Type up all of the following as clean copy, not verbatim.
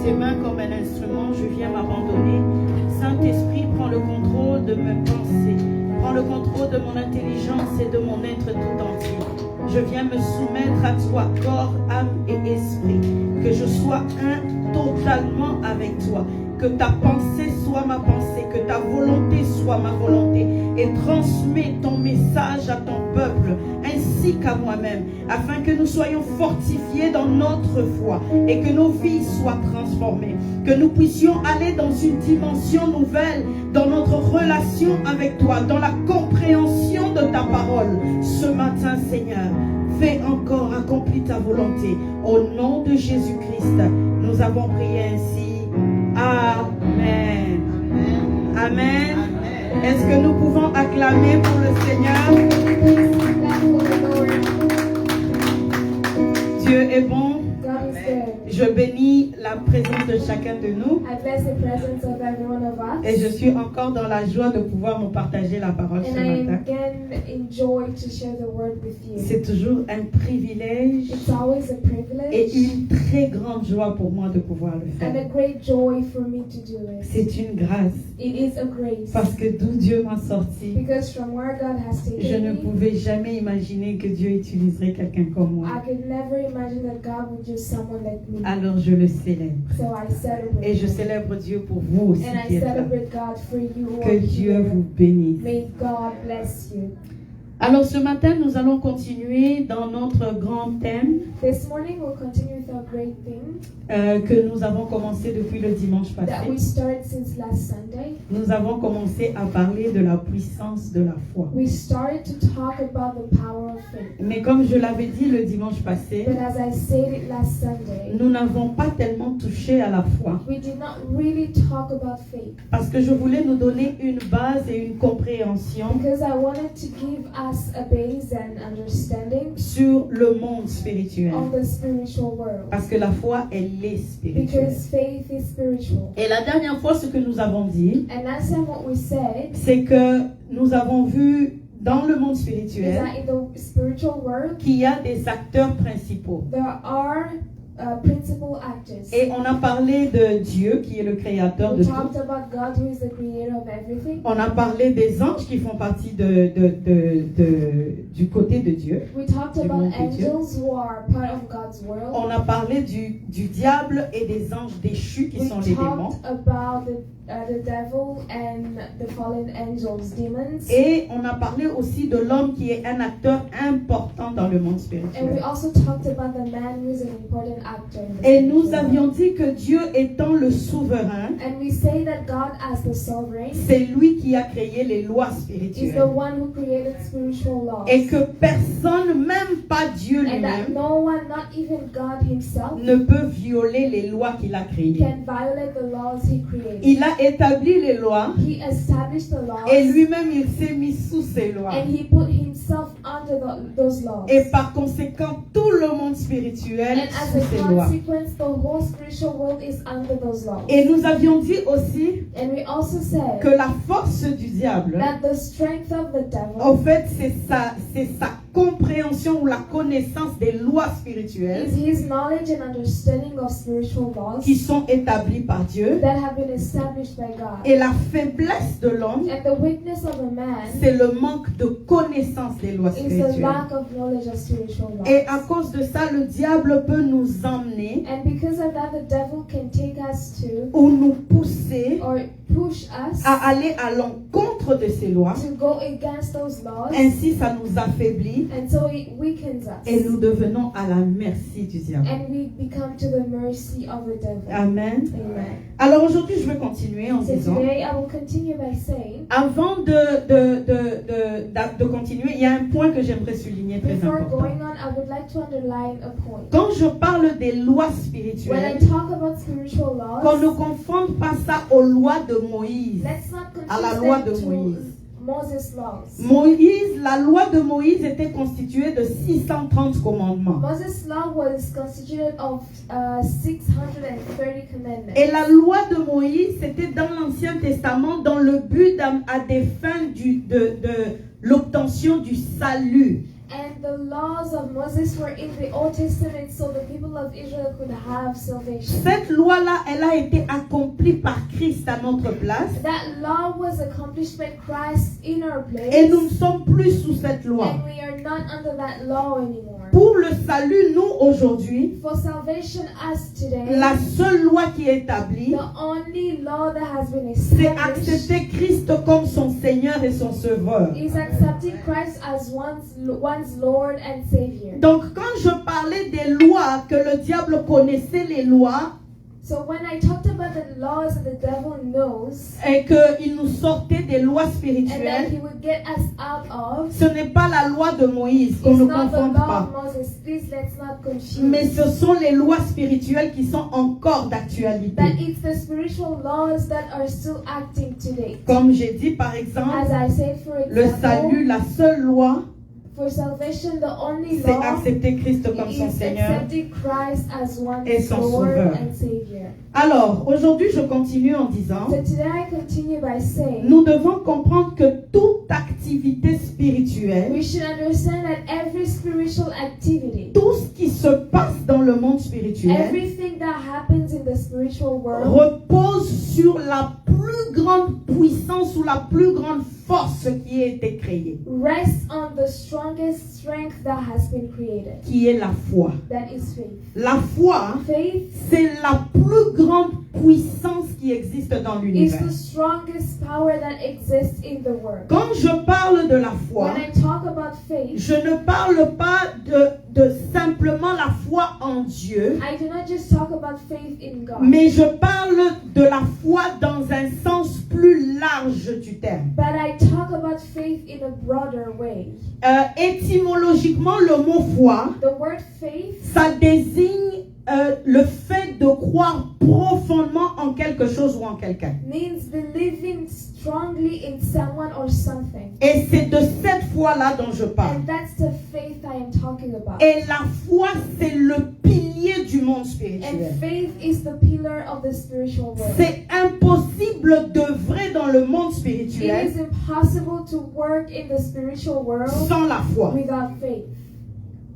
tes mains comme un instrument, je viens m'abandonner. Saint-Esprit, prends le contrôle de mes pensées. Prends le contrôle de mon intelligence et de mon être tout entier. Je viens me soumettre à toi, corps, âme et esprit. Que je sois un totalement avec toi. Que ta pensée soit ma pensée, que ta volonté soit ma volonté. Et transmets ton message à ton peuple, ainsi qu'à moi-même, afin que nous soyons fortifiés dans notre foi et que nos vies soient transformées. Que nous puissions aller dans une dimension nouvelle, dans notre relation avec toi, dans la compréhension de ta parole. Ce matin, Seigneur, fais encore, accomplis ta volonté. Au nom de Jésus-Christ, nous avons prié ainsi. Amen. Amen. Amen. Est-ce que nous pouvons acclamer pour le Seigneur? Dieu est bon. Je bénis la présence de chacun de nous. Et je suis encore dans la joie de pouvoir nous partager la parole ce matin. C'est toujours un privilège et une très grande joie pour moi de pouvoir le faire. C'est une grâce. Parce que d'où Dieu m'a sorti, je ne pouvais jamais imaginer que Dieu utiliserait quelqu'un comme moi. Alors je le célèbre. Et je célèbre Dieu pour vous aussi qui êtes là. Que Dieu vous bénisse. Alors ce matin, nous allons continuer dans notre grand thème que nous avons commencé depuis le dimanche passé. Nous avons commencé à parler de la puissance de la foi. Mais comme je l'avais dit le dimanche passé, nous n'avons pas tellement touché à la foi. Parce que je voulais nous donner une base et une compréhension a base and understanding sur le monde spirituel. of the spiritual world. Parce que la foi, elle est spirituelle. Because faith is spiritual. Et la dernière fois, ce que nous avons dit, And last time what we said c'est que nous avons vu dans le monde is spirituel that in the spiritual world qu'il y a des acteurs principaux. there are principal actors. Et on a parlé de Dieu qui est le créateur de We tout. talked about God who is the creator of everything. On a parlé des anges qui font partie du côté de Dieu. We talked Du about monde de Dieu. angels who are part of God's world. On a parlé du diable et des anges déchus qui We sont les démons. talked about the devil and the fallen angels, demons. Et on a parlé aussi de l'homme qui est un acteur important dans le monde And we spirituel. also talked about the man who is an important actor in the Et nous spiritual avions world. dit que Dieu étant le souverain, And we say that God as the sovereign c'est lui qui a créé les lois is the spirituelles. one who created spiritual laws. Et que personne, même pas Dieu And that lui-même, no one, not even God himself, ne peut violer les lois qu'il a créées. can violate the laws he created. Il a établi les lois He established the laws et lui-même il s'est mis sous ces lois. and he put himself under those laws. Et par conséquent, tout le monde spirituel And as sous a ces lois. consequence, the whole spiritual world is under those laws. Et nous avions dit aussi And we also said que la force du diable, that the strength of the devil en fait, c'est sa compréhension ou la connaissance des lois spirituelles is his knowledge and understanding of spiritual laws qui sont établies par Dieu. that have been established by God. Et la faiblesse de l'homme, And the weakness of a man c'est le manque de connaissance des lois is the spirituelles. lack of knowledge of spiritual laws. Et à cause de ça, le diable peut nous emmener And because of that, the devil can take us to ou nous pousser or push us à aller à l'encontre de ces lois. to go against those laws. Ainsi, ça nous affaiblit And so it weakens us. et nous devenons à la merci du diable. And we become to the mercy of the devil. Amen. Amen. Alors aujourd'hui, je vais continuer en So disant, today I will continue by saying, avant de continuer, il y a un point que j'aimerais souligner très before important. going on, I would like to underline a point. Quand je parle des lois When I spirituelles, talk about spiritual qu'on ne laws, confonde pas ça aux lois de Moïse. let's not À la confuse loi them de to Moïse. Moses' laws. Moïse, la loi de Moïse était constituée de 630 commandements. Moses' law was constituted of 630 commandments. Et la loi de Moïse, c'était dans l'Ancien Testament dans le but à des fins de l'obtention du salut. And the laws of Moses were in the Old Testament so the people of Israel could have salvation. Cette loi-là, elle a été accomplie par Christ à notre place. That law was accomplished by Christ in our place. Et nous ne sommes plus sous cette loi. And we are not under that law anymore. Pour le salut, nous, aujourd'hui, For salvation us today, la seule loi qui est établie, the only law that has been c'est established accepter Christ comme son Seigneur et son Sauveur. is accepting Christ as one's Lord and Savior. Donc, quand je parlais des lois, que le diable connaissait les lois, So when I talked about the laws that the devil knows et qu'il nous sortait des lois and that spirituelles, he would get us out of, ce n'est pas la loi de Moïse, qu'on it's ne not the confonde law pas. of Moses. Please let's not confuse. Mais ce sont les lois spirituelles qui sont encore That d'actualité. it's the spiritual laws that are still acting today. Comme j'ai dit, par exemple, As I said, for le example, salut, la seule loi, for salvation, the only c'est law accepter Christ comme son is Seigneur. accepting Christ as one's et son Lord Sauveur. and Savior. Alors, aujourd'hui, je continue en disant, So today I continue by saying, nous devons comprendre que toute activité spirituelle, we should understand that every spiritual activity, tout ce qui se passe dans le monde spirituel, everything that happens in the spiritual world, repose sur la plus grande puissance ou la plus grande force qui a été créée, rests on the strongest strength that has been created. qui est la foi. That is faith. La foi, Faith c'est la plus grande puissance qui existe dans is l'univers. the strongest power that exists in the world. Quand je parle de la foi, When I talk about faith, je ne parle pas de simplement la foi en Dieu, I do not just talk about faith in God, mais je parle de la foi dans un sens plus large du terme. but I talk about faith in a broader way. Étymologiquement, le mot foi, The word faith ça désigne le fait de croire profondément en quelque chose ou en quelqu'un. means believing strongly in someone or something. Et c'est de cette foi-là dont je parle. And that's the faith I am talking about. Et la foi, c'est le pilier du monde spirituel. And faith is the pillar of the spiritual world. C'est impossible d'œuvrer dans le monde It spirituel is impossible to work in the spiritual world sans la foi. without faith.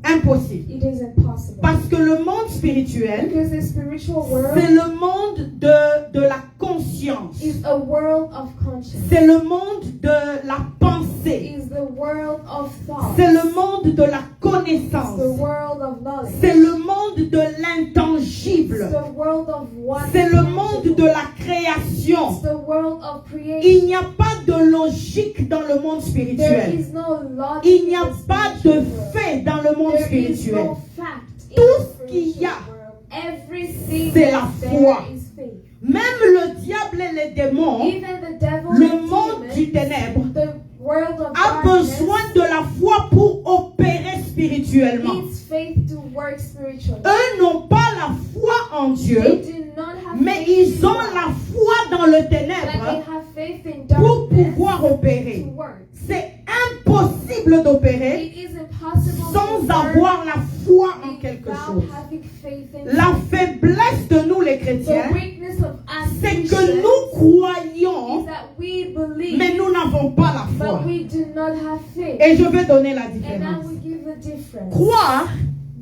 Impossible. It is impossible. Parce que le monde spirituel, Because the spiritual c'est world le monde de la conscience. is a world of conscience. C'est le monde de la pensée. Is the world of thought. C'est le monde de la It's connaissance. the world of knowledge. C'est le monde de It's l'intangible. the world of what C'est is le tangible. monde de la création. It's the world of creation. Il n'y a pas de logique dans le monde There spirituel. is no logic Il n'y a in the pas de spiritual world. fait dans le monde There is spirituel. no fact in Tout the ce qu'il y spiritual a, world. Everything c'est la that's foi. there is faith. Même le diable et les démons, Even the devil le and monde demons, du ténèbre, the world of a darkness besoin de la foi pour opérer spirituellement. needs faith to work spiritually. Eux n'ont pas la foi en They Dieu, do not have mais faith in ils ont God, la foi dans le but they ténèbre have faith in pour darkness pouvoir to opérer. work. C'est impossible d'opérer It is impossible sans to work avoir la foi en quelque without chose. having faith in La God. faiblesse de nous les The chrétiens, weakness of us c'est que Christians nous croyons, is that we believe, mais nous n'avons pas la foi. but we do not have faith. Et je vais donner la And I différence. will give the difference. Croire,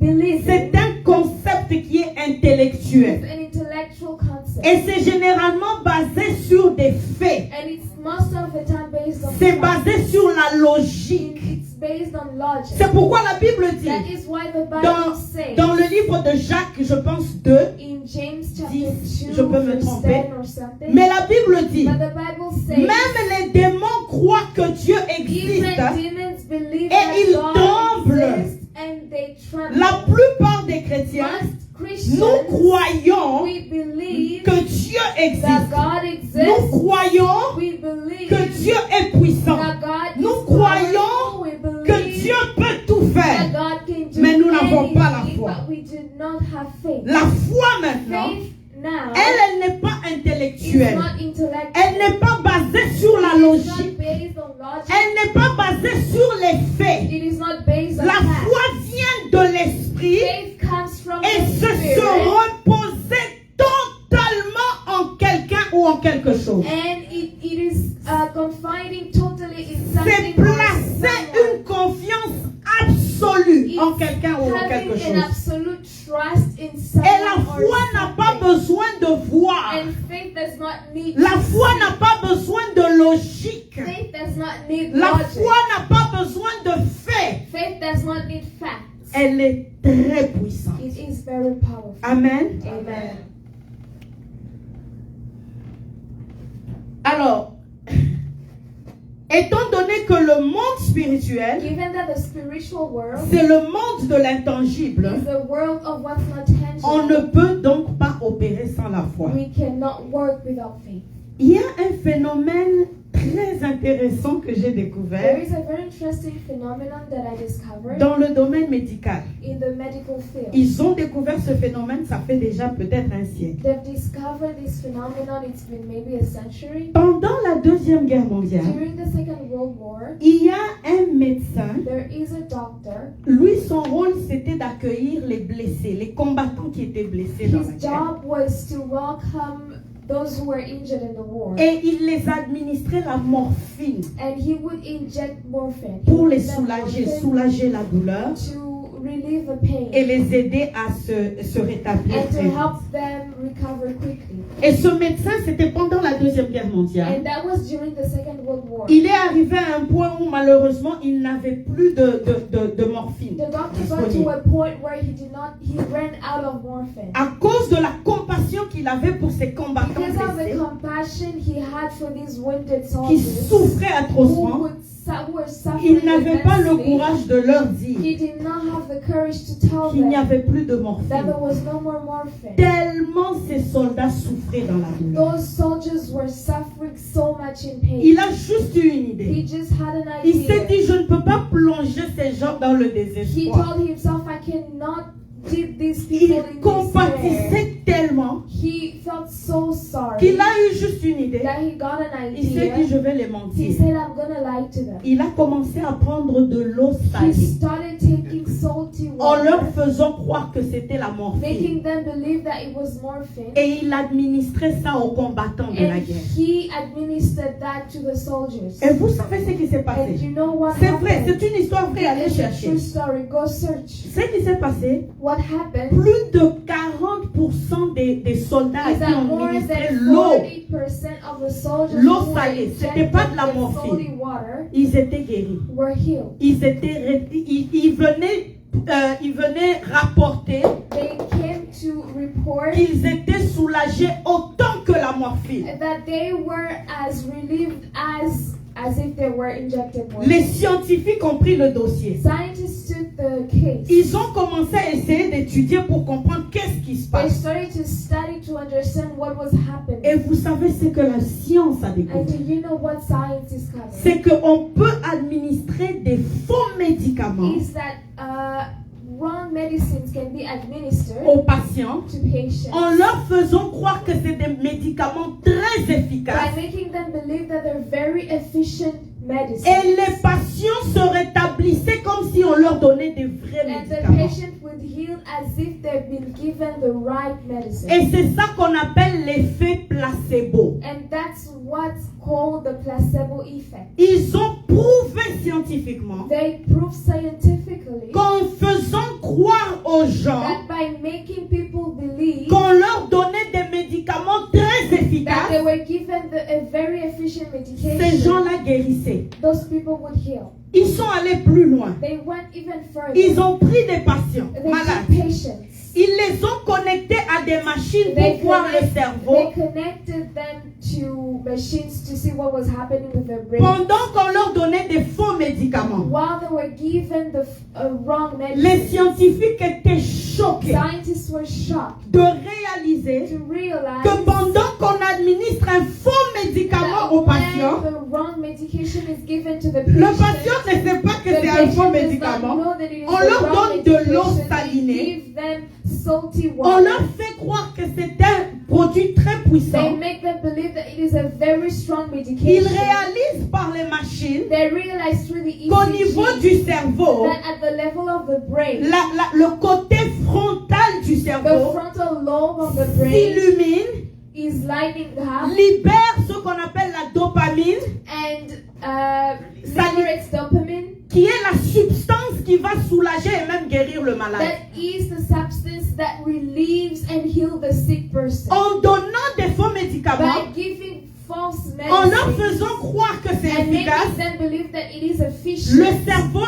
Believe c'est un concept qui est intellectuel. is an intellectual concept. Et c'est généralement basé sur des faits. And it's most of the time based on C'est fact. basé sur la logique. It's based on logic. C'est pourquoi la Bible dit, That is why the Bible dans, says dans le livre de Jacques, je pense 2, in James chapter 10, 2, je peux me verse tromper. 10 or something, mais la Bible dit, but the Bible says même les démons croient que Dieu existe. even demons believe Et that ils God tremblent. exists and they tremble. La plupart des chrétiens, Most Christians, nous croyons we believe que Dieu that existe. God Nous exists. croyons We believe que Dieu est puissant. that God Nous is croyons powerful. We que believe Dieu peut tout that faire. God can do Mais nous n'avons pas la anything, foi. but we do not have faith. La foi maintenant, Faith now elle n'est pas is intellectuelle. not intellectual. Elle n'est pas basée sur la It is logique. not based on logic. Elle n'est pas basée sur les faits. It is not based on La facts. foi vient de l'esprit Faith comes from et the se Spirit, reposer totalement en quelqu'un ou en quelque chose. and it is confiding totally in C'est something or placer someone. une confiance absolue someone Et la or foi n'a pas something. besoin de voir. And faith does not need La to foi see. n'a pas besoin de logique. Faith does not need La logic. foi n'a pas besoin de faits. Faith does not need facts. Elle est très puissante. It is very powerful. Amen. Amen. Alors, étant donné que le monde spirituel, Given that the spiritual world c'est le monde de l'intangible, is the world of what's not on ne tangible, peut donc pas opérer sans la foi. we cannot work without faith. Il y a un phénomène très intéressant que j'ai There découvert is a very interesting phenomenon that I discovered dans le domaine médical. in the medical field. Ils ont découvert ce phénomène, ça fait déjà peut-être un siècle. They've discovered this phenomenon, it's been maybe a century. Pendant la Deuxième Guerre mondiale, During the Second World War, il y a un médecin. there is a doctor. Lui, son rôle, c'était d'accueillir les blessés, les combattants qui étaient blessés dans la His guerre. job was to welcome those who were injured in the war. Et il les administrait la morphine And he would inject morphine. He pour would les give them soulager, morphine soulager la douleur to relieve the pain et les aider à se rétablir. and to très vite. help them recover quickly. Et ce médecin, c'était pendant la Deuxième Guerre mondiale. And that was during the Second World War. Il est arrivé à un point où malheureusement, il n'avait plus de morphine The doctor got to disponible. a point where he ran out of morphine. À cause de la compassion qu'il avait pour ces combattants Because of the blessés, compassion he had for these wounded qui soldiers souffraient who atrocement, were suffering il n'avait pas le immensely, courage de leur dire he did not have the courage to tell qu'il n'y them avait plus de that morphine. there was no more morphine. Tellement ces soldats souffraient dans la douleur. Those soldiers were suffering so much in pain. Il a juste eu une He idée. just had an Il s'est idea. dit, je ne peux pas plonger ces gens dans le He désespoir. told himself, I cannot dip these Il people in despair. compatissait tellement He felt so sorry qu'il a eu juste une idée. that he got an Il s'est dit, idea. je vais les He mentir. said, I'm gonna lie to them. Il a commencé à prendre de l'eau He salée started taking salty en leur water, faisant croire que c'était la morphine. making them believe that it was morphine, Et il administrait ça aux combattants de la and guerre. he administered that to the soldiers. Et vous savez ce qui s'est And passé? you know what C'est vrai, happened? c'est une histoire vraie, allez It's a chercher. true story. Go search. Ce qui s'est passé, What happened plus de 40% des soldats à is qui that on more administrait than l'eau, 40% of the soldiers L'eau who were salée, c'était injected pas de la with morphine. salty water ils étaient guéris. were healed. Ils venaient rapporter They came to report qu'ils étaient soulagés autant que la morphine. that they were as relieved as if they were injected morphine. Les scientifiques ont pris le dossier. Scientists took the case. Ils ont commencé à essayer d'étudier pour comprendre qu'est-ce qui se They passe. started to study to understand what was Et happening. vous savez ce que la science a And découvert? do you know what science discovered? C'est qu'on peut administrer des faux médicaments Is that wrong medicines can be administered aux patients to patients en leur faisant croire que c'est des médicaments très by efficaces. making them believe that they're very efficient medicines. Et les patients se rétablissaient comme si on leur donnait des vrais And the médicaments. patient would heal as if they've been given the right medicine. Et c'est ça qu'on appelle l'effet placebo. And that's what's called the placebo effect. Ils ont prouvé scientifiquement They prove scientifically qu'en faisant croire aux gens that by making people believe qu'on leur donnait des médicaments très that efficaces, they were given a very efficient ces medication, gens-là guérissaient. those people would heal. Ils sont allés plus loin. They went even further. Ils ont pris des patients They malades. took patients. Ils les ont connectés à des machines They pour voir le they cerveau. connected them to machines to see what was happening with their brain. Pendant qu'on leur donnait des faux médicaments. While they were given the wrong Les medicine, scientifiques étaient choqués scientists were shocked de réaliser to realize que pendant qu'on administre un faux médicament that au when patient, the wrong medication is given to the le patient, patient ne sait pas que the c'est un patient faux does not médicament. know that it is On the leur wrong donne de l'eau medication. They salinée. give them salty On water. leur fait croire que c'est un produit très They puissant. make them believe that it is a very strong Ils medication. réalisent par les machines They realize through the qu'au niveau ECG du cerveau, that at the level of the brain, le côté frontal du the cerveau frontal lobe of the brain s'illumine, is lighting up libère ce qu'on appelle la dopamine, and Ça liberates dopamine. qui est la substance qui va soulager et même guérir le malade. That is the substance that relieves and heals the sick person. En donnant des faux médicaments, By giving false en leur medicine faisant croire que c'est and efficace, making them believe that it is le efficient. cerveau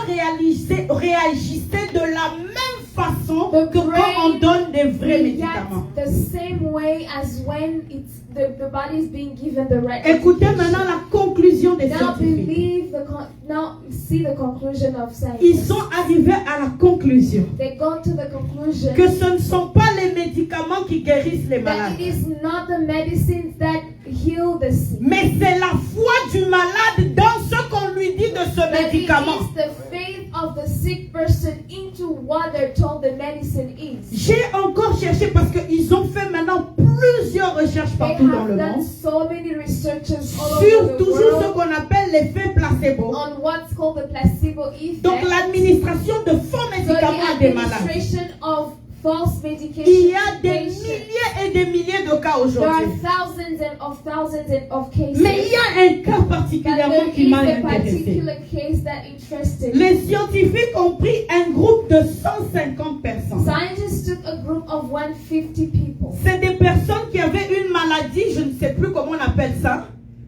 réagissait de la même façon The que quand on brain donne des vrais médicaments. reacts the same way as when the body is being given the right Écoutez medication. maintenant la conclusion des Now scientifiques. believe now see the conclusion of Ils science. sont arrivés à la conclusion They got to the conclusion que ce ne sont pas les médicaments qui guérissent les that malades, it is not the medicines that heal the sick, mais c'est la foi du malade dans ce qu'on lui dit de ce but it médicament. is the faith of the sick person into what they're told the medicine is. J'ai encore cherché parce qu'ils ont fait maintenant plusieurs recherches They partout dans have le done monde so many researches all sur over the toujours ce world qu'on appelle l'effet placebo. on what's called the placebo effect. Donc l'administration de faux So médicaments à the des malades. administration of false medication. Il y a des patients. milliers et des milliers de cas There are aujourd'hui. thousands of cases. Mais il y a un cas But particulièrement there qui is m'a a intéressé. particular case that interested me. Les scientifiques ont pris un groupe de 150 personnes. Scientists took a group of 150 people. C'est des personnes qui avaient une maladie, je ne sais plus comment on appelle ça,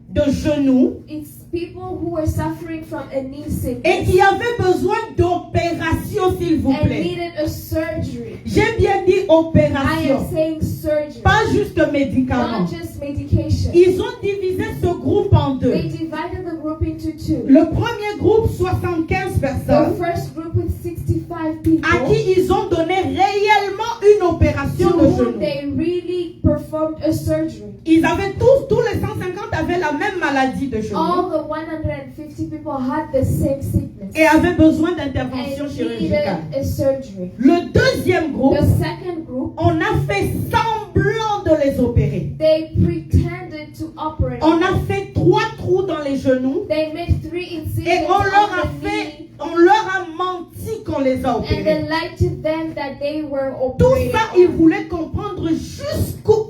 de genou, It's people who were suffering from a knee et sickness qui avaient besoin d'opération, s'il vous and plaît. needed a surgery. J'ai bien dit I am opération, saying surgery, pas juste médicament. not just medication. Ils ont divisé ce groupe en deux. They divided the group into two. Le premier groupe, 75 The personnes, first group with 65 à people qui ils ont donné réellement une opération to de whom genou. they really performed a surgery. Ils avaient tous les 150 avaient la même maladie de genou All the 150 people had the same sickness et avaient besoin d'intervention and needed chirurgicale. a surgery. Le deuxième groupe, The second group, on a fait semblant de les opérer. they pretended to operate. On a fait 3 trous dans les genoux They made 3 et incisions on leur a on the knee on leur a menti qu'on les a and opérés. then lied to them that they were Tout operated ça, ils on. voulaient comprendre jusqu'où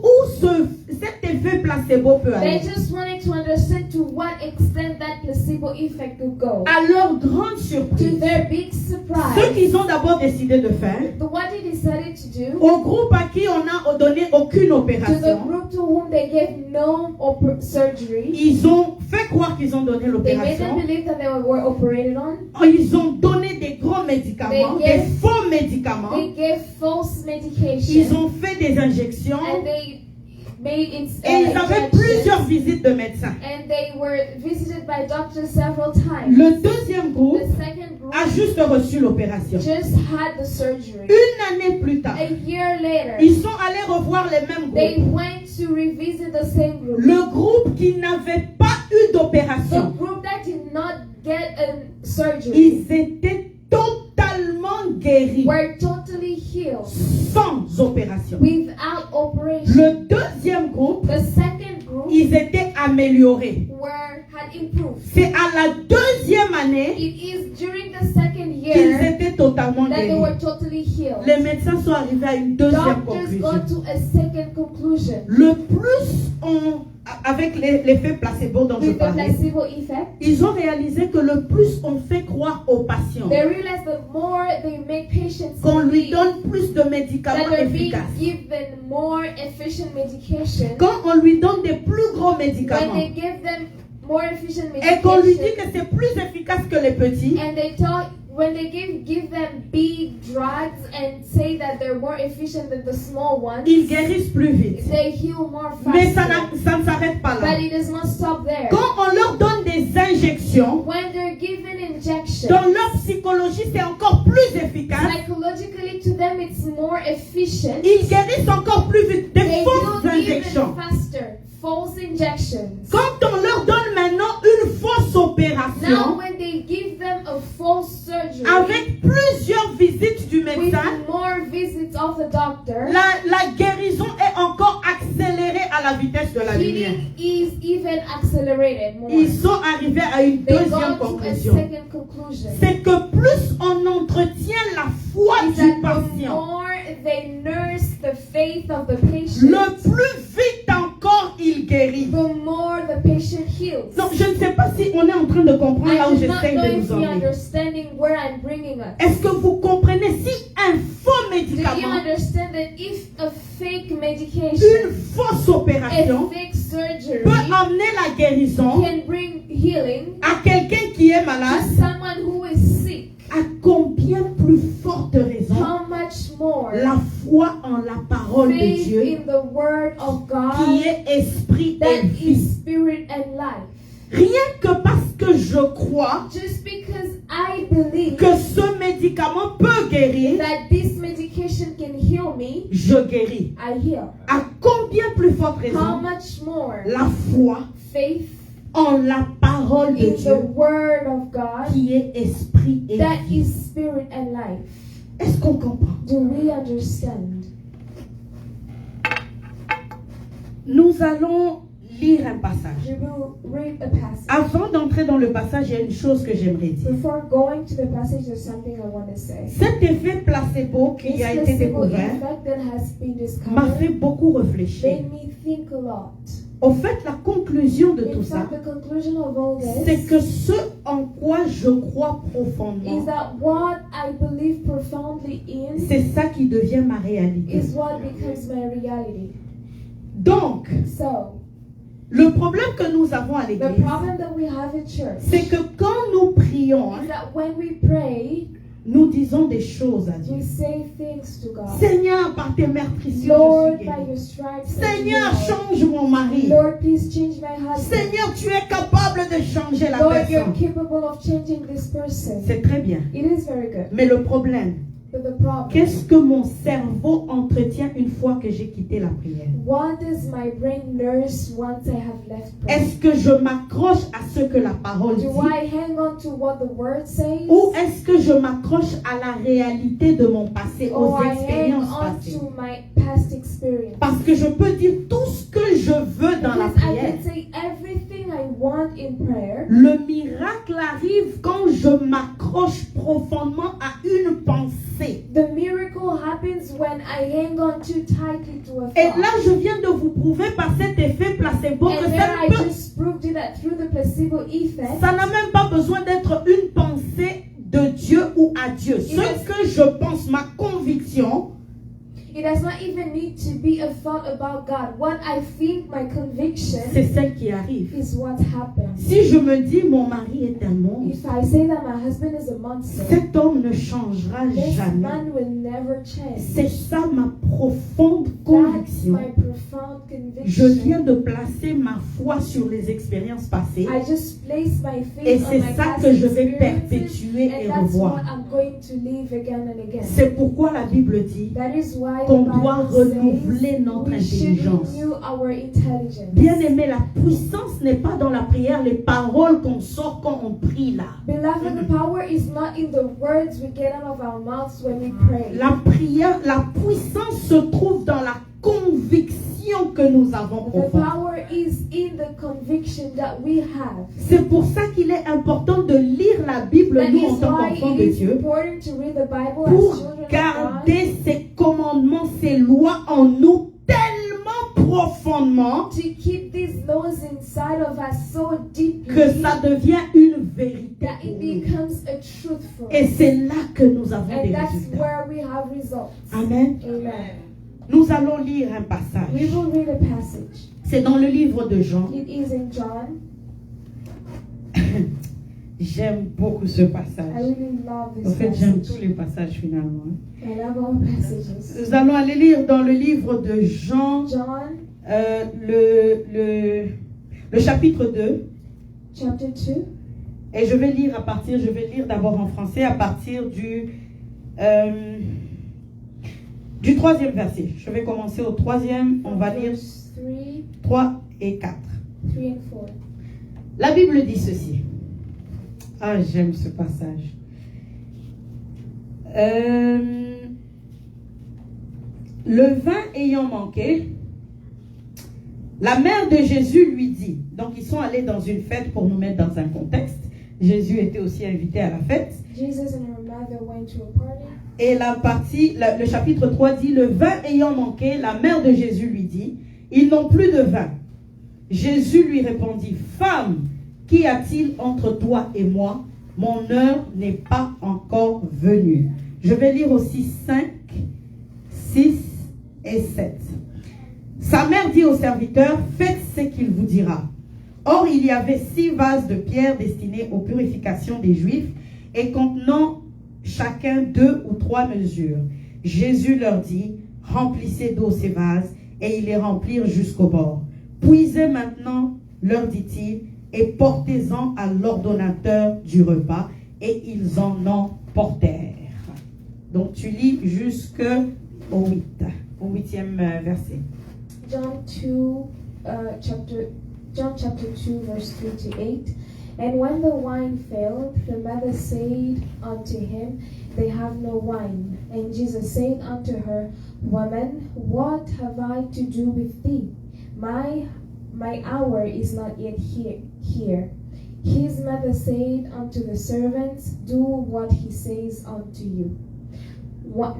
cet effet placebo peut They aller. just wanted to understand to what extent that placebo effect would go. À leur grande To surprise, their big ce surprise, qu'ils ont d'abord décidé de faire, what they decided to do, au groupe à qui on n'a donné aucune to the opération, group to whom they gave no surgery, ils ont fait croire qu'ils ont donné they made them l'opération. believe that they were operated on. Ils ont donné des grands médicaments, They des gave- faux médicaments. They gave false Ils medication ont fait des injections and they made et ils avaient injections. plusieurs visites de médecins. And they were visited by doctors several times. Le deuxième groupe The second group a juste reçu l'opération. just had the surgery. Une année plus tard, A year later, ils sont allés revoir les mêmes they groupes. went to revisit the same group. Le groupe qui n'avait pas eu The d'opération, group that did not get a surgery ils étaient totalement guéris were totally healed sans opération. without operation. Le deuxième groupe, The second group ils étaient améliorés. had improved. C'est à la deuxième année It is during the second qu'ils year étaient totalement that they guéris. were totally healed. Les médecins sont arrivés à une deuxième Doctors conclusion. got to a second conclusion. Le plus avec l'effet placebo dont je With the parlais, placebo effect, ils ont réalisé que le plus on fait croire aux patients they realized the more they make patients qu'on lui believe donne plus de that médicaments they're being efficaces, given more efficient medication, quand on lui donne des plus gros when médicaments they give them more efficient et qu'on lui dit medication, que c'est plus efficace que les petits, and they talk when they give them big drugs and say that they're more efficient than the small ones, ils guérissent plus vite. they heal more Mais faster. ça ne s'arrête pas là. But it does not stop there. Quand on leur donne des injections, When they're given injections, dans leur psychologie, c'est encore plus efficace. psychologically to them it's more efficient. Ils guérissent encore plus vite. Des They fausses do injections. even faster. False injections. Quand on leur donne maintenant une fausse Now opération, when they give them a false surgery avec plusieurs visites du with médecin, more visits of the doctor, la guérison est encore accélérée à la vitesse de la lumière. healing is even accelerated more. Ils sont arrivés à une They deuxième got to a conclusion. second conclusion. C'est que plus on entretient la foi Is du that the patient, more they nurse the faith of the patient, le plus vite encore il guérit. the more the patient heals. Donc je ne sais pas si on est en train de comprendre là I où do not j'essaie know de if nous you're emmener. understanding where I'm bringing us. Est-ce que vous comprenez si un faux Do you médicament understand that fake medication, une fausse a opération fake surgery peut amener la guérison can bring healing à quelqu'un qui est to malade, someone who is sick. à combien plus forte raison How much more la foi en la parole de faith Dieu in the word of qui God est esprit et that vie. is spirit and life. Rien que parce que je crois Just because I believe que ce médicament peut guérir, that this medication can heal me, je guéris. I heal. À combien plus forte How raison much more la foi faith en la parole de in the Dieu word of God qui est esprit et that vie. is spirit and life. Est-ce qu'on comprend? Do we understand? Nous allons lire un passage. We will read a passage. Avant d'entrer dans le passage, il y a une chose que j'aimerais dire. Before going to the passage, there's something I want to say. Cet effet placebo qui This a été placebo découvert effect that has been m'a fait discovered beaucoup réfléchir. made me think a lot. Au fait, la conclusion de In tout ça, fact, the conclusion of all c'est this que ce en quoi je crois is profondément, that what I believe profoundly in c'est ça qui devient ma réalité. is what becomes my reality. Donc, So, le problème que nous avons à the l'église, problem that we have in church c'est que quand nous prions, is that when we pray, nous disons des choses à we Dieu. say things to God. Seigneur, par tes meurtrissures, Lord, je suis by guéri. your stripes, I'm Seigneur, healed. change mon mari. Lord, please change my husband. Seigneur, tu es capable de changer la Lord, you're personne. capable of changing this person. C'est très bien. It is very good. Mais le problème, But the problem, qu'est-ce que mon cerveau entretient une fois que j'ai quitté la prière? what does my brain nurse once I have left prayer? Est-ce que je m'accroche à ce que la parole dit? Do I hang on to what the word says? Ou est-ce que je m'accroche à la réalité de mon passé, aux Or I hang expériences on passées? to my past experience? Parce que je peux dire tout ce que je veux dans la Because I prière. can say everything I want in prayer. Le miracle arrive quand je m'accroche profondément à une pensée. The miracle happens when I hang on too tightly to a Et thought. là, je viens de vous prouver par cet effet placebo que And there ça I ne peut- just proved it that through the placebo effect, ça n'a même pas besoin d'être une pensée de Dieu ou à Dieu. Ce Yes. que je pense, ma conviction, it does not even need to be a thought about God. What I think, my conviction, c'est celle qui arrive. is what happens. Si je me dis mon mari est un monstre, If I say that my husband is a monster, cet homme ne changera this jamais. man will never change. C'est ça ma profonde That's conviction. my profound Je conviction. viens de placer ma foi sur les expériences passées. I just place my Et faith on c'est my ça past que je vais experiences, perpétuer et and that's what revoir. I'm going to live again and again. C'est pourquoi la Bible dit That is why qu'on the doit Bible renouveler says notre we should intelligence. renew our intelligence. Bien aimé, la puissance n'est pas dans la prière, les paroles qu'on sort quand on prie là. Beloved, the power is not in the words we get out of our mouths when we pray. La prière, la puissance se trouve dans la conviction que nous avons au The fond. power is in the conviction that we have. C'est pour ça qu'il est important de lire la Bible, That nous en is tant why qu'enfants it de is Dieu, important to read the Bible as pour children of God, garder ses commandements, ses lois en nous tellement profondément to keep these laws inside of us so deeply que ça devient une vérité that it pour nous. becomes a truth for Et us. c'est là que nous avons And des that's résultats. where we have results. Amen. Amen. Nous allons lire un We passage. will read a passage. C'est dans le livre de Jean. It is in John. J'aime beaucoup ce I passage. really love En this fait, j'aime passage. tous les passages finalement. I love all passages. Nous allons aller lire dans le livre de Jean, John le chapitre 2. chapter 2. Et je vais lire d'abord en français à partir du 3e verset. Je vais commencer au 3e, on va lire Verse 3 et 4. 3 and 4. La Bible dit ceci. Ah, j'aime ce passage. Le vin ayant manqué, la mère de Jésus lui dit, donc ils sont allés dans une fête pour nous mettre dans un contexte. Jésus était aussi invité à la fête. Jesus and her mother went to a party. Et le chapitre 3 dit, le vin ayant manqué, la mère de Jésus lui dit, ils n'ont plus de vin. Jésus lui répondit, femme, qu'y a-t-il entre toi et moi? Mon heure n'est pas encore venue. Je vais lire aussi 5, 6 et 7. Sa mère dit au serviteur, faites ce qu'il vous dira. Or, il y avait 6 vases de pierre destinés aux purifications des Juifs et contenant chacun 2 ou 3 mesures. Jésus leur dit, remplissez d'eau ces vases, et ils les remplirent jusqu'au bord. Puisez maintenant, leur dit-il, et portez-en à l'ordonnateur du repas, et ils en emportèrent. Donc tu lis jusqu'au 8, au 8e verset. John chapter 2, verse 3 to 8. And when the wine failed, the mother said unto him, They have no wine. And Jesus said unto her, Woman, what have I to do with thee? My hour is not yet here. His mother said unto the servants, Do what he says unto you.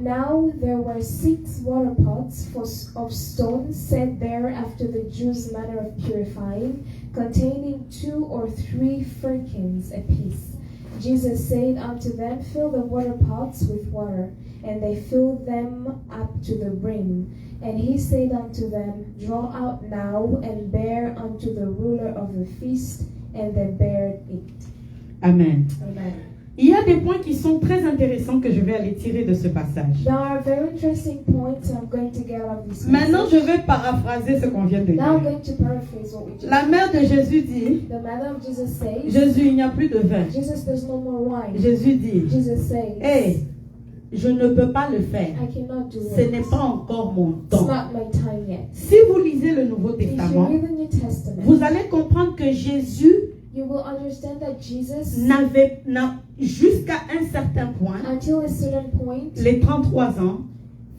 Now there were 6 water pots of stone set there after the Jews' manner of purifying, containing 2 or 3 firkins apiece. Jesus said unto them, Fill the water pots with water. And they filled them up to the brim. And he said unto them, Draw out now and bear unto the ruler of the feast. And they bared it. Amen. Amen. Il y a des points qui sont très intéressants que je vais aller tirer de ce passage. There are very interesting points I'm going to get out of this passage. Maintenant, je vais paraphraser ce qu'on vient de Now I'm lire. going to paraphrase what we just La mère de Jésus dit, The mother of Jesus says, Jésus, il n'y a plus de vin. Jesus, there's no more wine. Jésus dit, Jesus says, Hey, je ne peux pas le faire. I cannot do Ce it. n'est pas encore mon It's temps. not my time yet. Si vous lisez le Nouveau If you Testament, read the New Testament, vous allez comprendre que Jésus you will understand that Jesus, jusqu'à un certain point, until a certain point, les 33 ans,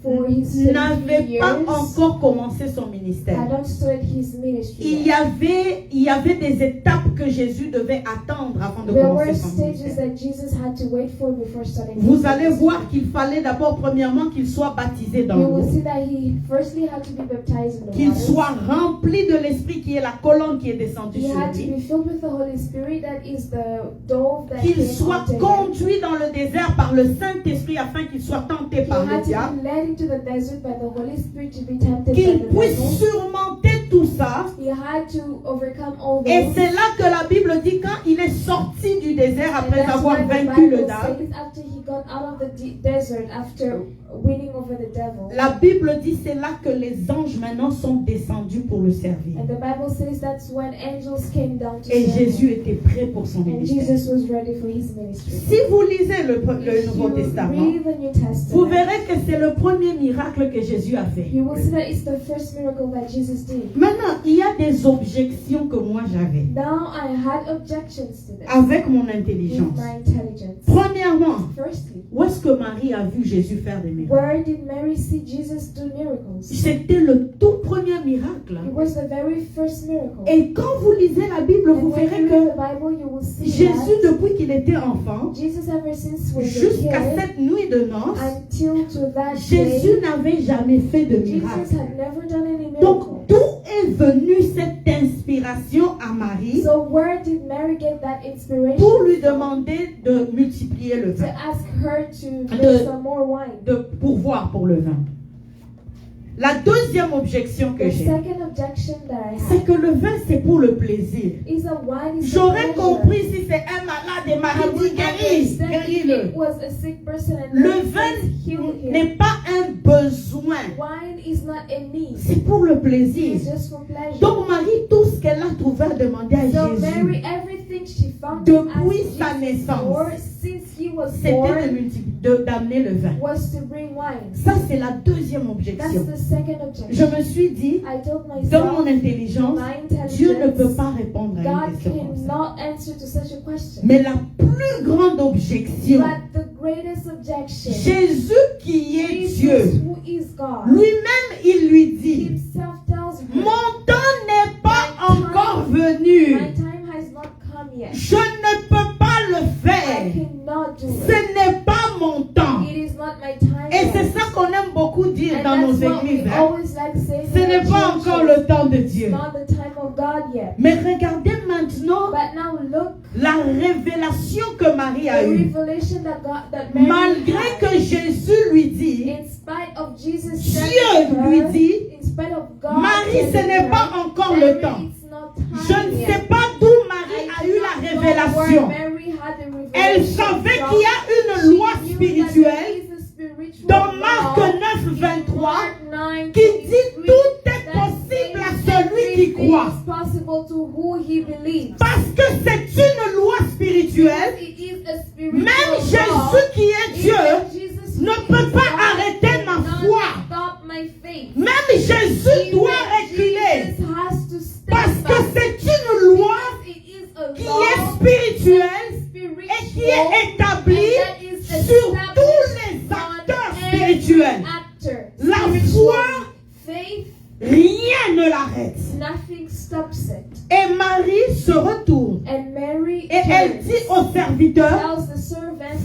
for his 33 n'avait years, pas encore commencé son ministère. hadn't started his ministry Il yet. y avait des étapes que Jésus devait attendre avant de There commencer were son stages ministère. that Jesus had to wait for before starting his Vous allez ministry. voir qu'il fallait d'abord, premièrement, qu'il soit baptisé dans You will l'eau, see that he firstly had to be baptized in the qu'il water. soit rempli de l'Esprit qui est la colonne qui est descendue He sur had to lui, be filled with the Holy Spirit, that is the dove that qu'il came soit onto him. conduit dans le désert par le Saint-Esprit afin qu'il soit tenté He par le had to diable, be led into the desert by the Holy Spirit to be tempted by qu'il the puisse devil. surmonter tout ça. He had to overcome all Et those. c'est là que la Bible dit quand il est sorti du désert And après that's avoir why the vaincu le Bible diable, says after he got out of the desert, after winning over the devil. la Bible dit c'est là que les anges maintenant sont descendus pour le servir. And the Bible says that's when angels came down to Et serve Jésus him. était prêt pour son And ministère. Jesus was ready for his ministry. Si vous lisez le If Nouveau you Testament, read the New vous Testament, verrez que c'est le premier miracle que Jésus a fait. you will see that it's the first miracle that Jesus did. Maintenant, il y a des objections que moi j'avais Now I had objections to this avec mon with intelligence. my intelligence. Premièrement, Firstly, où est-ce que Marie a vu Jésus faire des miracles? where did Mary see Jesus do miracles? C'était le tout premier miracle. It was the very first miracle. Et quand vous lisez la Bible, And vous when verrez you que read the Bible, you will see Jésus, that depuis qu'il était enfant, Jesus ever since was a jusqu'à kid cette nuit de noces, until to that Jésus day, n'avait jamais fait de Jesus miracle. had never done any Donc, miracle. d'où est venue cette inspiration à Marie So where did Mary get that inspiration pour lui from? demander de multiplier le To vin, ask her to De- make some more wine. de pourvoir pour le vin? La deuxième objection que The j'ai, second objection that I c'est have que le vin, c'est pour le plaisir. is a wine is a J'aurais pleasure. compris si c'est un malade et I Marie would dit guéris, understand if guéris-le. it was a sick person and Le Mary vin says, heal him. n'est pas un besoin, Wine is not a need. c'est pour le plaisir. It's just for pleasure. Donc Marie, tout ce qu'elle a trouvé à demander à So Jésus, Mary, everything she found depuis as sa Jesus naissance, for, since he was c'était born, d'amener le vin. was to bring wine. Ça, c'est la deuxième That's objection. the second Je objection. me suis dit, I told dans mon myself, intelligence, my Dieu ne peut intelligence, pas répondre à une God question comme ça. cannot answer to such a question. Mais la plus grande objection, But the greatest objection, Jésus qui est Jesus, Dieu, who is God, lui-même, il lui dit, himself tells her, mon temps n'est pas encore venu. my time has not come yet. Je ne peux pas le I faire. cannot do Ce it. n'est pas mon temps. It is not my time Et yet. c'est ça qu'on aime beaucoup dire And dans nos that's what we églises. hein. always like saying Ce in n'est our pas churches. encore le temps de It's Dieu. not the time of God yet. Mais regardez maintenant But now look la révélation que Marie a The eue, revelation that Mary malgré had, que Jésus lui dit, in spite of Jesus Dieu telling her, lui dit, in spite of God Marie, ce telling n'est her, pas encore Mary, le temps. it's not Je time ne yet. sais pas d'où Marie a eu la révélation. Elle savait qu'il y a une loi spirituelle dans Marc 9, 23 qui dit tout est possible à celui qui croit. Parce que c'est une loi spirituelle. Même Jésus qui est Dieu ne peut pas arrêter ma foi. Même Jésus doit reculer. Parce que c'est une loi qui est spirituelle et qui est établie sur tous les acteurs spirituels. La foi, rien ne l'arrête. Et Marie se retourne et elle dit au serviteur,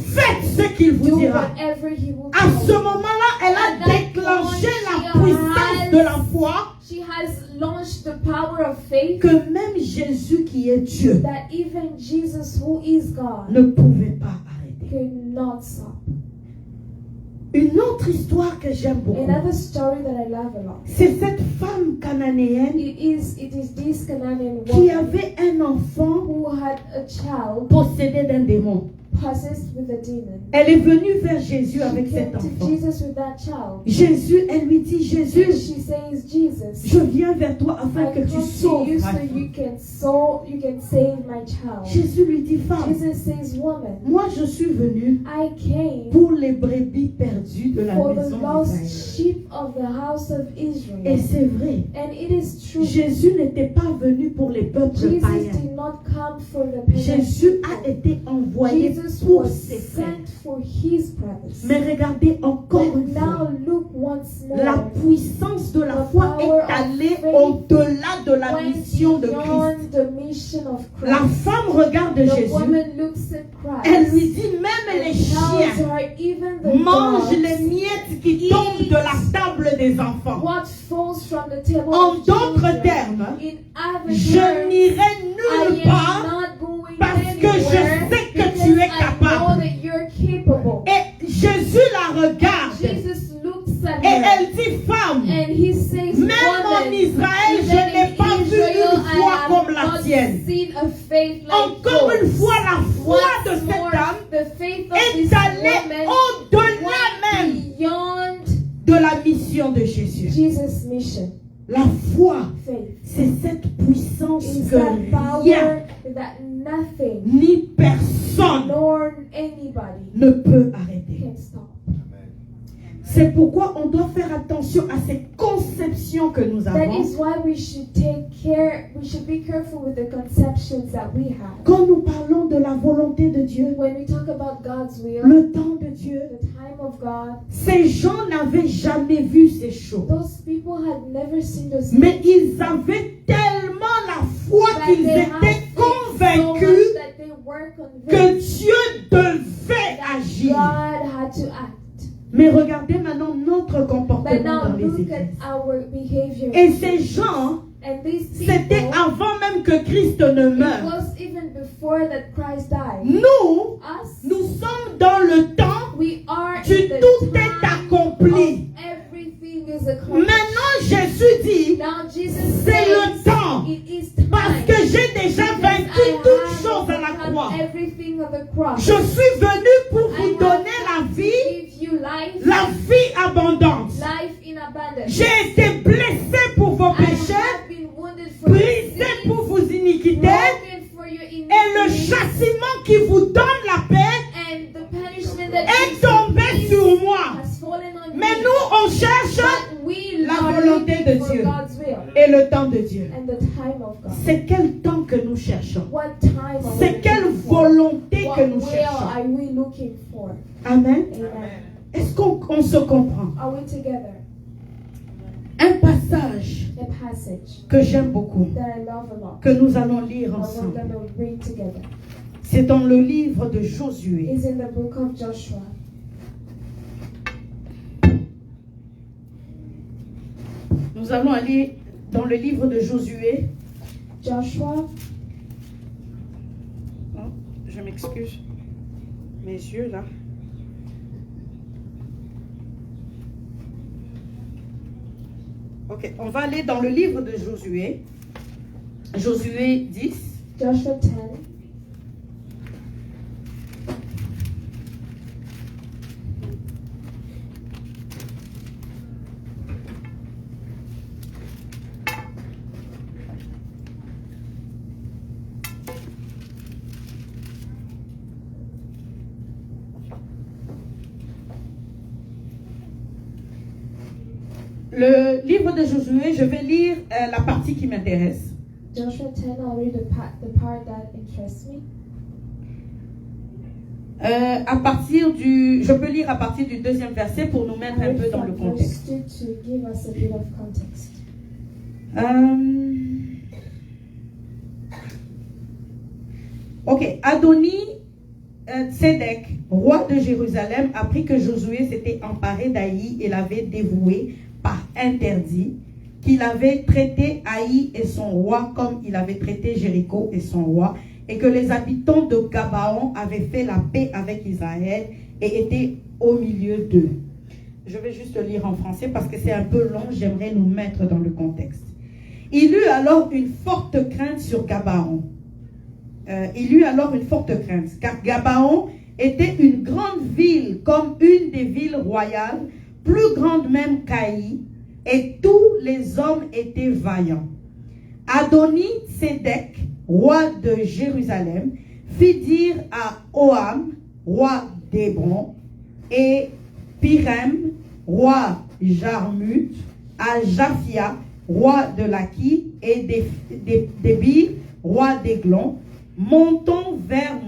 faites ce qu'il vous dira. À ce moment-là, elle a déclenché la puissance de la foi She has launched the power of faith que même Jésus qui est Dieu that even Jesus, who is God, ne pouvait pas arrêter. could not stop. Une autre histoire que j'aime beaucoup, Another story that I love a lot. c'est cette femme cananéenne It is this Canadian qui woman avait un enfant who had a child possédé d'un démon. possessed with a demon. Elle est venue vers Jésus avec She cet came to enfant. Jesus with that child. Jésus, elle lui dit, And Jésus, she says, Jesus, je viens vers toi afin I que tu come to sauves you ma so fille. you can save my child. Jésus lui dit, femme, Jesus says, woman, moi je suis venu I came pour les brebis perdues de la for the maison lost d'Israël. sheep of the house of Et Israel. c'est vrai, And it is true. Jésus n'était pas venu pour les peuples Jesus païens. did not come for the pagan Jésus a people. été envoyé Jesus pour was ses frères. sent for his brothers. Mais regardez encore But une now fois, look once more. la puissance de la The foi power est allée of faith au-delà de la went mission de Christ. beyond the mission of La Christ. femme regarde The Jésus, woman looks at Christ. elle lui dit, même les and tells chiens her, even the mangent dogs, les miettes qui tombent de la table des enfants. what falls from the table En of d'autres children. termes, In other je terms, n'irai I nulle am part not going parce que anywhere je sais que because tu es I know capable. that you're capable. Et Jésus la regarde Jesus looks at et her elle dit, femme, and he says, même en woman, Israël, even je n'ai in pas vu Israel, une I foi have comme la not tienne. seen a faith like Encore une yours. fois, la foi de Once cette more, dame the faith of est this allée woman au-delà même went beyond de la mission de Jésus. Jesus' mission. La foi, Faith c'est cette puissance is que that rien power that nothing ni personne nor anybody ne peut arrêter. can stop. C'est pourquoi on doit faire attention à ces conceptions que nous That avons. is why we should be careful with the conceptions that we have. Quand nous parlons de la volonté de Dieu, When we talk about God's will, le temps de Dieu, the time of God, ces gens n'avaient jamais vu ces choses. those people had never seen those Mais things. ils avaient tellement la foi That qu'ils they had étaient faith so convaincus much that they were que convinced Dieu devait that agir. God had to act. Mais regardez maintenant notre But comportement now dans les look at églises. our behavior. Et ces gens, And these c'était people, avant même que Christ ne it meure. was even before that Christ died. Nous, Us, nous sommes dans le temps we are du in the tout time est accompli. of everything is accomplished. Maintenant, Jésus dit, Now Jesus c'est says, le temps. it is time. Parce que j'ai déjà vaincu toutes choses à la croix. Everything of the cross. Je suis venu pour I vous have donner la come to vie, give you life, la vie abondante. life in abundance. J'ai été blessé pour vos I péchés, have been wounded for your brisé sins, pour vos iniquités, broken for your et le iniquities, châtiment qui vous donne la paix and the punishment that est gives tombé you sur peace moi. has fallen on Mais me. nous, on cherche But we la are volonté looking de for Dieu. God's will et le temps de Dieu. and the time of God. C'est quel temps que nous cherchons? What time are we C'est quelle looking for? volonté que What nous will cherchons? are we looking for? Amen. Amen. Est-ce qu'on se comprend? Are we together? Un passage A passage que j'aime beaucoup, that I love a lot, que nous allons lire that we're ensemble, going to read together, c'est dans le livre de Josué. is in the book of Joshua. Nous allons aller dans le livre de Josué. Joshua, m'excuse. Mes yeux là. Ok, on va aller dans le livre de Josué. Josué 10. Joshua 10. Le livre de Josué, je vais lire la partie qui m'intéresse. Joshua 10, I'll read the part that interests me. Je peux lire à partir du 2e verset pour nous mettre un peu dans le contexte. To give us a bit of context. Ok, Adoni Tzedek, roi de Jérusalem, apprit que Josué s'était emparé d'Aï et l'avait dévoué par interdit, qu'il avait traité Aï et son roi comme il avait traité Jéricho et son roi, et que les habitants de Gabaon avaient fait la paix avec Israël et étaient au milieu d'eux. Je vais juste le lire en français parce que c'est un peu long, j'aimerais nous mettre dans le contexte. Il eut alors une forte crainte sur Gabaon. Car Gabaon était une grande ville comme une des villes royales, plus grande même qu'Aï, et tous les hommes étaient vaillants. Adoni Tzedek, roi de Jérusalem, fit dire à Oham, roi d'Hébron, et Pirem, roi Jarmuth, à Japhia, roi de Laki, et Débir, roi d'Églon, montez vers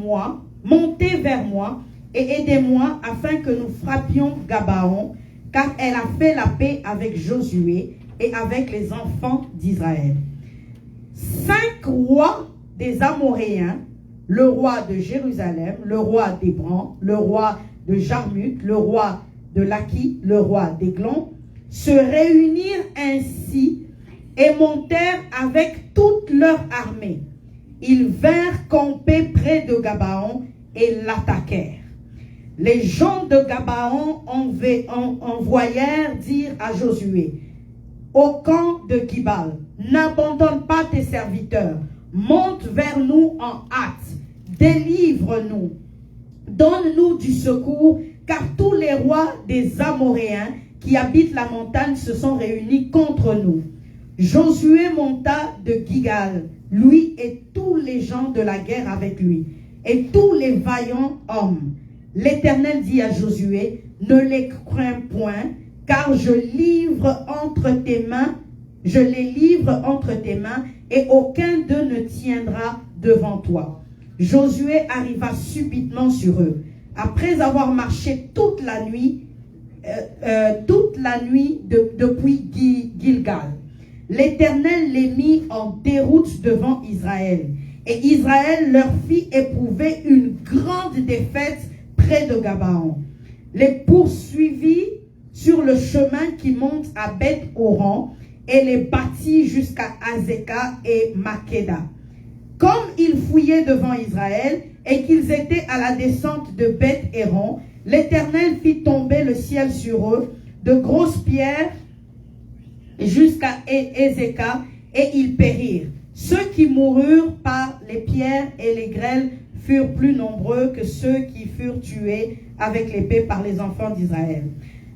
moi, et aidez-moi afin que nous frappions Gabaon, car elle a fait la paix avec Josué et avec les enfants d'Israël. 5 rois des Amoréens, le roi de Jérusalem, le roi d'Hébron, le roi de Jarmuth, le roi de Laki, le roi d'Églon, se réunirent ainsi et montèrent avec toute leur armée. Ils vinrent camper près de Gabaon et l'attaquèrent. Les gens de Gabaon envoyèrent dire à Josué, au camp de Gibal, n'abandonne pas tes serviteurs, monte vers nous en hâte, délivre-nous, donne-nous du secours, car tous les rois des Amoréens qui habitent la montagne se sont réunis contre nous. Josué monta de Gilgal, lui et tous les gens de la guerre avec lui, et tous les vaillants hommes. L'Éternel dit à Josué, ne les crains point, car je les livre entre tes mains, et aucun d'eux ne tiendra devant toi. Josué arriva subitement sur eux. Après avoir marché toute la nuit depuis Gilgal, l'Éternel les mit en déroute devant Israël. Et Israël leur fit éprouver une grande défaite près de Gabaon. Les poursuivit sur le chemin qui monte à Beth-Horon et les battit jusqu'à Azekah et Makeda. Comme ils fouillaient devant Israël et qu'ils étaient à la descente de Beth-Horon, l'Éternel fit tomber le ciel sur eux, de grosses pierres jusqu'à Ezekah, et ils périrent. Ceux qui moururent par les pierres et les grêles furent plus nombreux que ceux qui furent tués avec l'épée par les enfants d'Israël.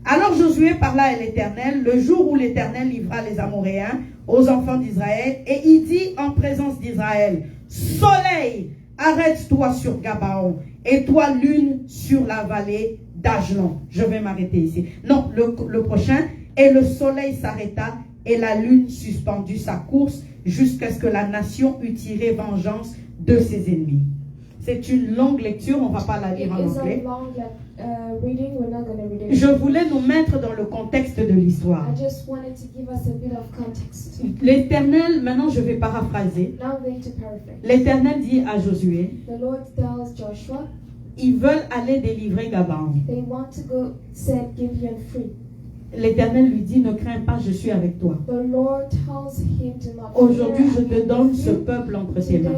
Alors Josué parla à l'Éternel le jour où l'Éternel livra les Amoréens aux enfants d'Israël, et il dit en présence d'Israël, soleil, arrête-toi sur Gabaon, et toi lune sur la vallée d'Ajalon. Je vais m'arrêter ici. Non, le prochain. Et le soleil s'arrêta et la lune suspendit sa course jusqu'à ce que la nation eût tiré vengeance de ses ennemis. C'est une longue lecture, on ne va pas la lire en anglais. Je voulais nous mettre dans le contexte de l'histoire. L'Éternel, maintenant je vais paraphraser. L'Éternel dit à Josué, ils veulent aller délivrer Gabaon. L'Éternel lui dit, ne crains pas, je suis avec toi. Aujourd'hui, je te donne ce peuple entre tes mains.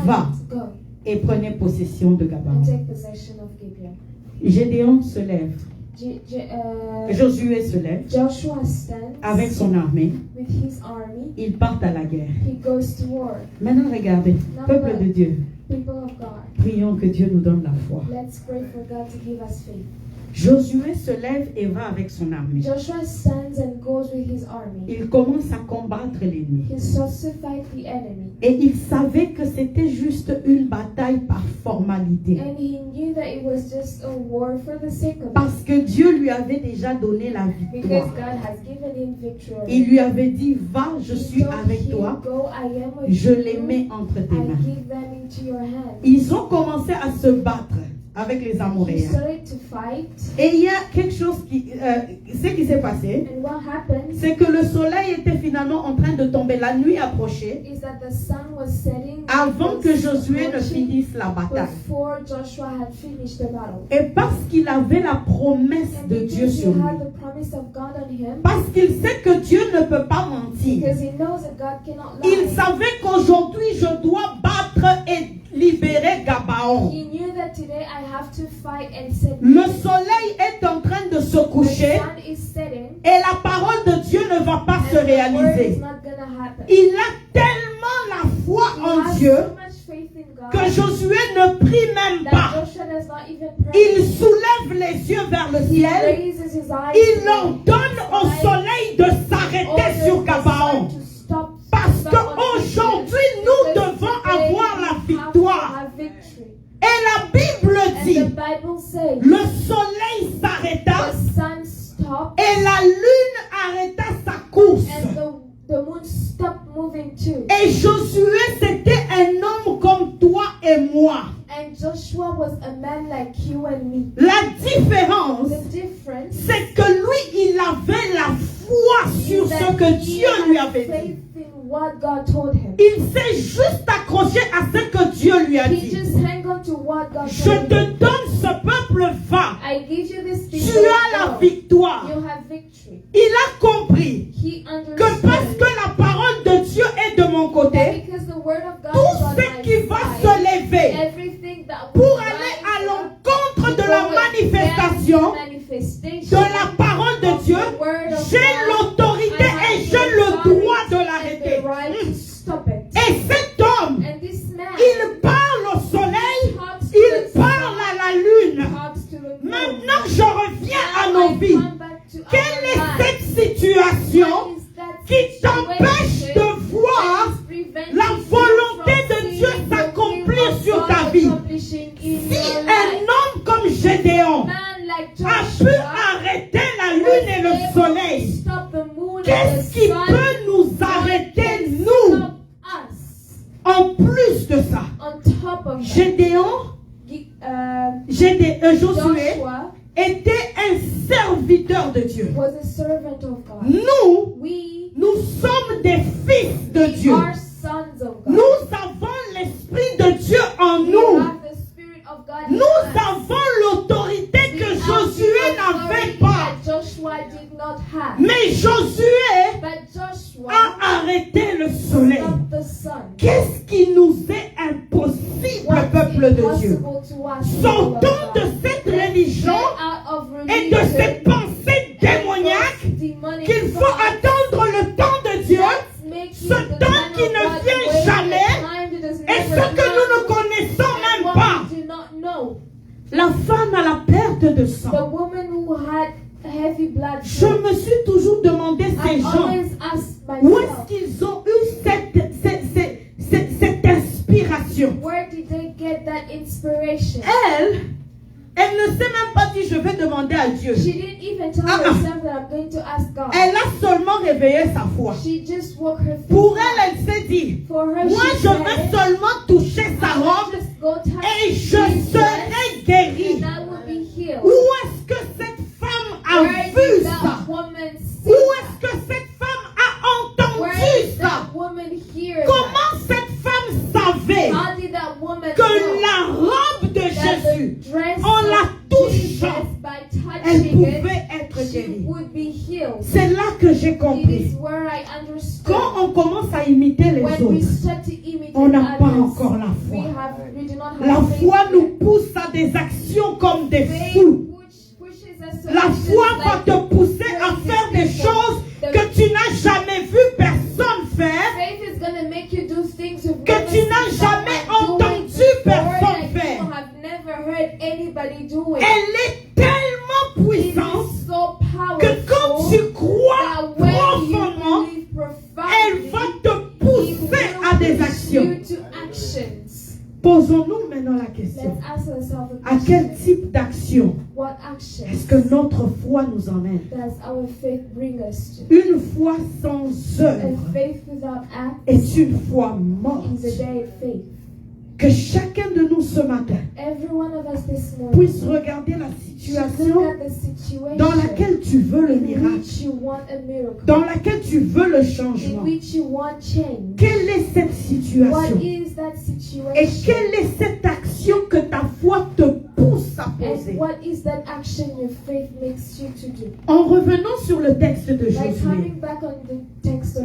Va et prenait possession de and Gabaon. take possession of Gibeon. Gédéon se lève, Josué se lève Joshua stands avec son armée, with his army. ils partent à la guerre. He goes to war. Maintenant regardez, peuple de Dieu, People of God, prions que Dieu nous donne la foi. let's pray for God to give us faith. Josué se lève et va avec son armée. Joshua stands and goes with his army. Il commence à combattre l'ennemi. He starts to fight the enemy. Et il savait que c'était juste une bataille par formalité. And he knew that it was just a war for the sake of it. Parce que Dieu lui avait déjà donné la Because victoire. God has given him victory. Il lui avait dit, va, je He suis told avec him, toi. Go, I am with Je you. les mets entre tes I mains. give them into your hands. Ils ont commencé à se battre avec les He Amoréens. started to fight. Et il y a quelque chose ce qui s'est passé, And what happened c'est que le soleil était finalement en train de tomber. La nuit approchait is that the sun was setting avant que Josué ne approaching finisse la bataille. before Joshua had finished the battle. Et parce qu'il avait la promesse And de Dieu because he sur lui, had the promise of God on him, parce qu'il sait que Dieu ne peut pas mentir, because he knows that God cannot il lie. savait qu'aujourd'hui je dois battre et libérer Gabaon. He knew that today I have to fight and set Le soleil est en train de se the coucher sun is setting et la parole de Dieu ne va pas se and the word is réaliser. not gonna happen. Il a tellement la foi He en has Dieu so much faith in God que Josué ne prie même that pas. Joshua does not even pray. Il soulève les yeux vers le He ciel. raises his eyes Il to ordonne au sky, soleil de s'arrêter orders sur the Gabaon. sun to stop- Parce stop on qu'aujourd'hui, Gibeon, nous because devons today avoir we la have to victoire. have victory. Et la Bible And dit, the Bible says le soleil s'arrêta the sun stopped et la lune arrêta sa course. and the moon stopped moving too. Et Josué, c'était un homme comme toi et moi. And Joshua was a man like you and me. La différence, The difference c'est que lui, il avait la foi sur is ce that que he Dieu had lui avait dit. faith in what God told him. Il s'est juste accroché à ce que Dieu lui a He dit. just hang on to what God Je told te him. donne ce peuple, va. I give you this Tu people. as la victoire. You have victory. Il a compris He que parce understood que la parole de Dieu est de mon that côté, because the word of God is tout on ce my qui va side, se lever everything that pour will aller rise à up l'encontre de to la go manifestation against manifestation de la parole de Dieu, of the word of j'ai God, l'autorité I have et the j'ai le authority droit de and l'arrêter. the right to stop it. Et cet homme, And this man il parle au soleil, talks to il the parle à la lune. talks to the moon. Maintenant, je reviens à Now nos I vies. come back to Quelle our est lives. cette situation What is that qui t'empêche situation de voir that is preventing la you volonté from de Dieu seeing the s'accomplir will of sur God ta vie? accomplishing in Si your un life? homme comme Gédéon Man like a pu Joshua arrêter la lune et le was able to soleil, stop the moon and qu'est-ce the qui sun. peut nous God arrêter, can nous, stop us. en plus de ça? On top of that, Gédéon, Josué Joshua était un serviteur de Dieu. was a servant of God. Nous, We nous sommes des fils de Dieu. are sons of God. Nous avons l'Esprit de Dieu en We nous. have the Spirit of God in Nous us. avons l'autorité We que have Josué the n'avait authority pas. that Joshua did not have. Mais Josué But Joshua a arrêté le soleil. stopped the sun. Qu'est-ce qui nous est impossible, What's peuple de Dieu? impossible to us, people of Sortons de God. cette Let's religion get out of et de religion ces pensées démoniaques and demonic qu'il faut thoughts. attendre le temps de Dieu, Let's make ce it the temps time qui of ne God, vient wait jamais, the time that does et ce never que nous ne come, connaissons and même what pas. we do not know. La femme à la perte de The sang. woman who had heavy blood Je flow, me suis toujours demandé ces I gens, always ask où est-ce myself, qu'ils ont eu cette inspiration? where did they get that inspiration? Elle ne s'est même pas dit, je vais demander à Dieu. She didn't even tell Ah, ah. herself that I'm going to ask God. Elle a seulement réveillé sa foi. She just woke her feet Pour up. elle, elle s'est dit, For her, moi she je said, vais seulement toucher sa I will robe just go touch et je Jesus serai guérie. and I will be healed. Où est-ce que cette femme a Where vu did ça? that woman see Où that? est-ce que cette femme a Where entendu did ça? that woman hear Comment cette femme savait that? How did that woman que know la robe de that Jésus, the dress en la of Jesus, touchant, by elle touching it, pouvait être she guérie? would be healed? C'est là que j'ai It compris. is where I understood. Quand on commence à imiter les When we autres, start to imitate on n'a pas others, encore la foi. we do not have foi nous pousse à des actions comme des fous. La foi va te pousser à faire des choses que tu n'as jamais vu personne faire, que tu n'as jamais entendu personne faire. Elle est tellement puissante que quand tu crois profondément, elle va te pousser à des actions. Posons-nous maintenant la question. À quel type d'action est-ce que notre foi nous emmène? Une foi sans œuvre est une foi morte. Que chacun de nous ce matin puisse regarder la situation dans laquelle tu veux le miracle, dans laquelle tu veux le changement. Quelle est cette situation? Et quelle est cette action que ta foi te pousse à poser? En revenant sur le texte de Josué,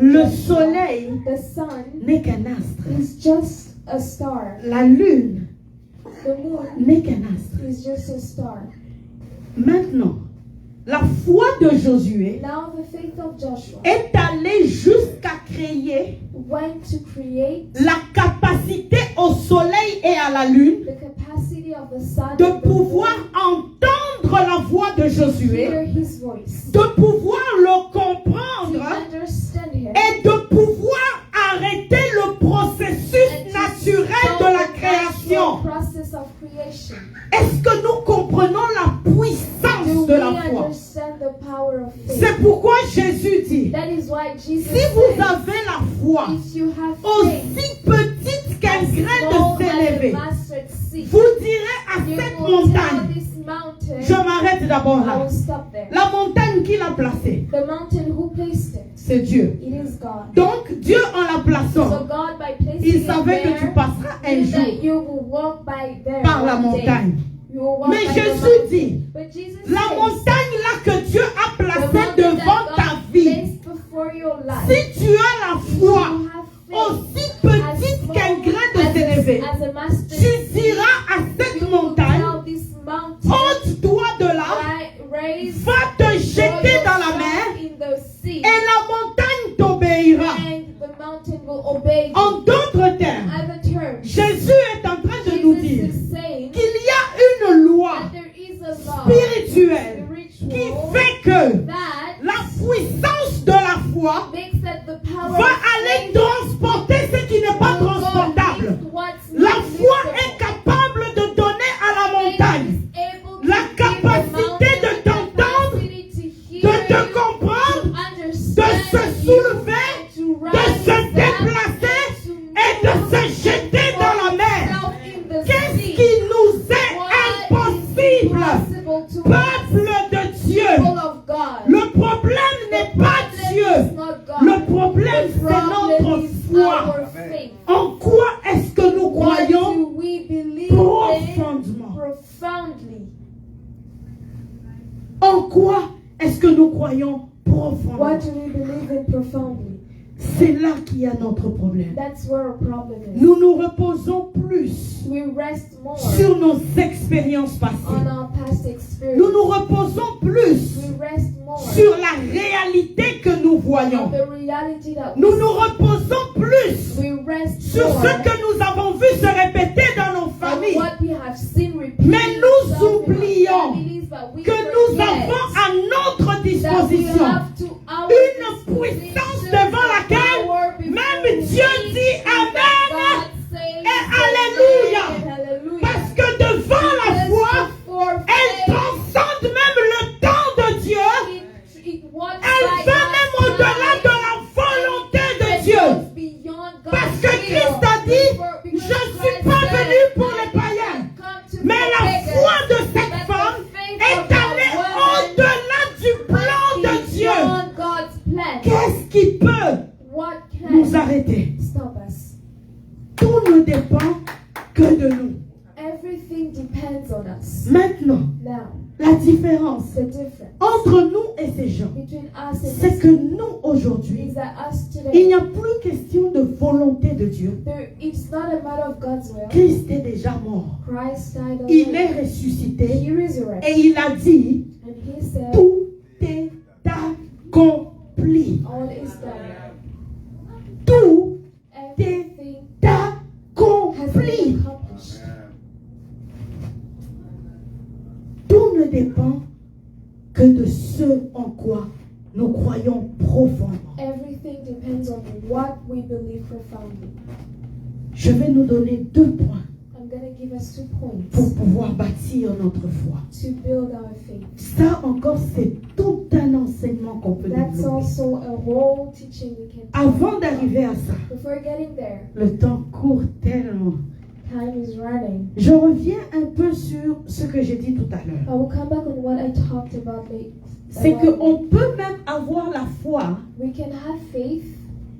le soleil n'est qu'un astre. A star. La lune The moon n'est qu'un astre. is just a star. Maintenant, la foi de Josué Now the faith of Joshua est allée jusqu'à créer went to create la capacité au soleil et à la lune the capacity of the sun de and the pouvoir moon entendre la voix de to hear Josué, his voice, de pouvoir le to comprendre understand him, et de pouvoir arrêter le processus naturel de la création. process of creation. Est-ce que nous comprenons la puissance Do de we la foi? understand the power of faith? C'est pourquoi Jésus dit, That is why Jesus si vous said, avez la foi if you have faith, aussi petite qu'un grain small de as a sénévé, mustard seed, vous direz à you cette will tell montagne, this mountain, je m'arrête d'abord I là. will stop there. La montagne qui l'a placée, The mountain who placed it, c'est Dieu. it is God. Donc Dieu en la So plaçant, God, by placing il it savait que tu there, passeras un knew that jour you will walk by there par la one day. montagne. You will walk Mais by the Jésus mountain. dit, But Jesus la says, montagne là que Dieu a the placée mountain devant that ta God vie, placed before your life, si tu as la if foi you have faith, aussi petite qu'un grain de sénévé, as a mustard tu seed, diras à you cette will montagne, tell this mountain, ôte-toi de là, raise va te jeter dans la yourself mer, in the sea, et la montagne t'obéira. and the mountain will obey you. En d'autres termes, Other terms, Jésus est en train de nous Jesus dire is saying qu'il y a une loi that there is a law, spirituelle qui spiritual, fait que that la puissance de la foi makes that the power va of aller faith transporter ce qui n'est pas will go transportable. lift what's La not foi liftable. est capable de donner à la Faith montagne is able to la give the capacité mountain de the t'entendre, capacity to de hear te you, comprendre, to understand de se you, soulever, to de rise se up déplacer and et de se jeter dans la mer. yourself in the Qu'est-ce sea. qui nous est What impossible, is impossible to us, peuple de Dieu? people of God? Le problème n'est pas The Dieu. problem is not God. Le problème, The c'est problem notre is foi. our faith. En quoi est-ce que nous What croyons do we believe in profondément? profoundly? En quoi est-ce que nous croyons What profondément? do we believe in profoundly? C'est là qu'il y a notre problème. That's where our problem is. Nous nous reposons plus We rest more sur nos expériences passées. on our past Nous experience. nous reposons plus We rest more sur la réalité que nous on voyons. the reality that Nous nous reposons plus we rest sur more ce que nous avons vu se répéter dans nos on familles. what we have seen repeated Mais nous itself in our oublions families, but we que nous forget avons à notre that we disposition have to our une puissance disposition devant the laquelle power before même we Dieu reach dit that Amen God says et Alléluia. amen, hallelujah. Parce que devant la Because foi, before elle faith, transcende même le temps de Dieu. it walks Elle by va même God's au-delà time. de la volonté de It Dieu. goes beyond God's Parce que will. Christ a dit, Because je ne suis Christ pas said, venu pour "I les did païens." not come to Mais la beggars, foi de but cette the femme faith est of that allée woman au-delà du plan de Dieu. beyond God's plan. Qu'est-ce qui peut What nous can arrêter? stop us? Tout ne dépend que de nous. Everything depends on us. Maintenant, Now, la différence the difference entre nous et ces gens, between us and c'est que nous aujourd'hui, is that us il today, n'y a plus question de volonté volonté de Dieu. It's not a matter of God's will. Christ est déjà mort. Christ died Il est already. ressuscité. He resurrected. Et il a dit, And he said, tout est accompli. all is done. Tout est Everything has accompli. been accomplished. Tout ne dépend que de ce en quoi nous croyons profondément. Everything depends on what we believe profoundly. Je vais nous donner 2 points I'm going to give us 2 points pour pouvoir bâtir notre foi. to build our faith. Ça encore, c'est tout un enseignement qu'on peut That's développer. also a whole teaching we can Avant d'arriver à ça, Before getting there, le temps court tellement. time is running. Je reviens un peu sur ce que j'ai dit tout à l'heure. I will come back on what I talked about later. C'est qu'on peut même avoir la foi We can have faith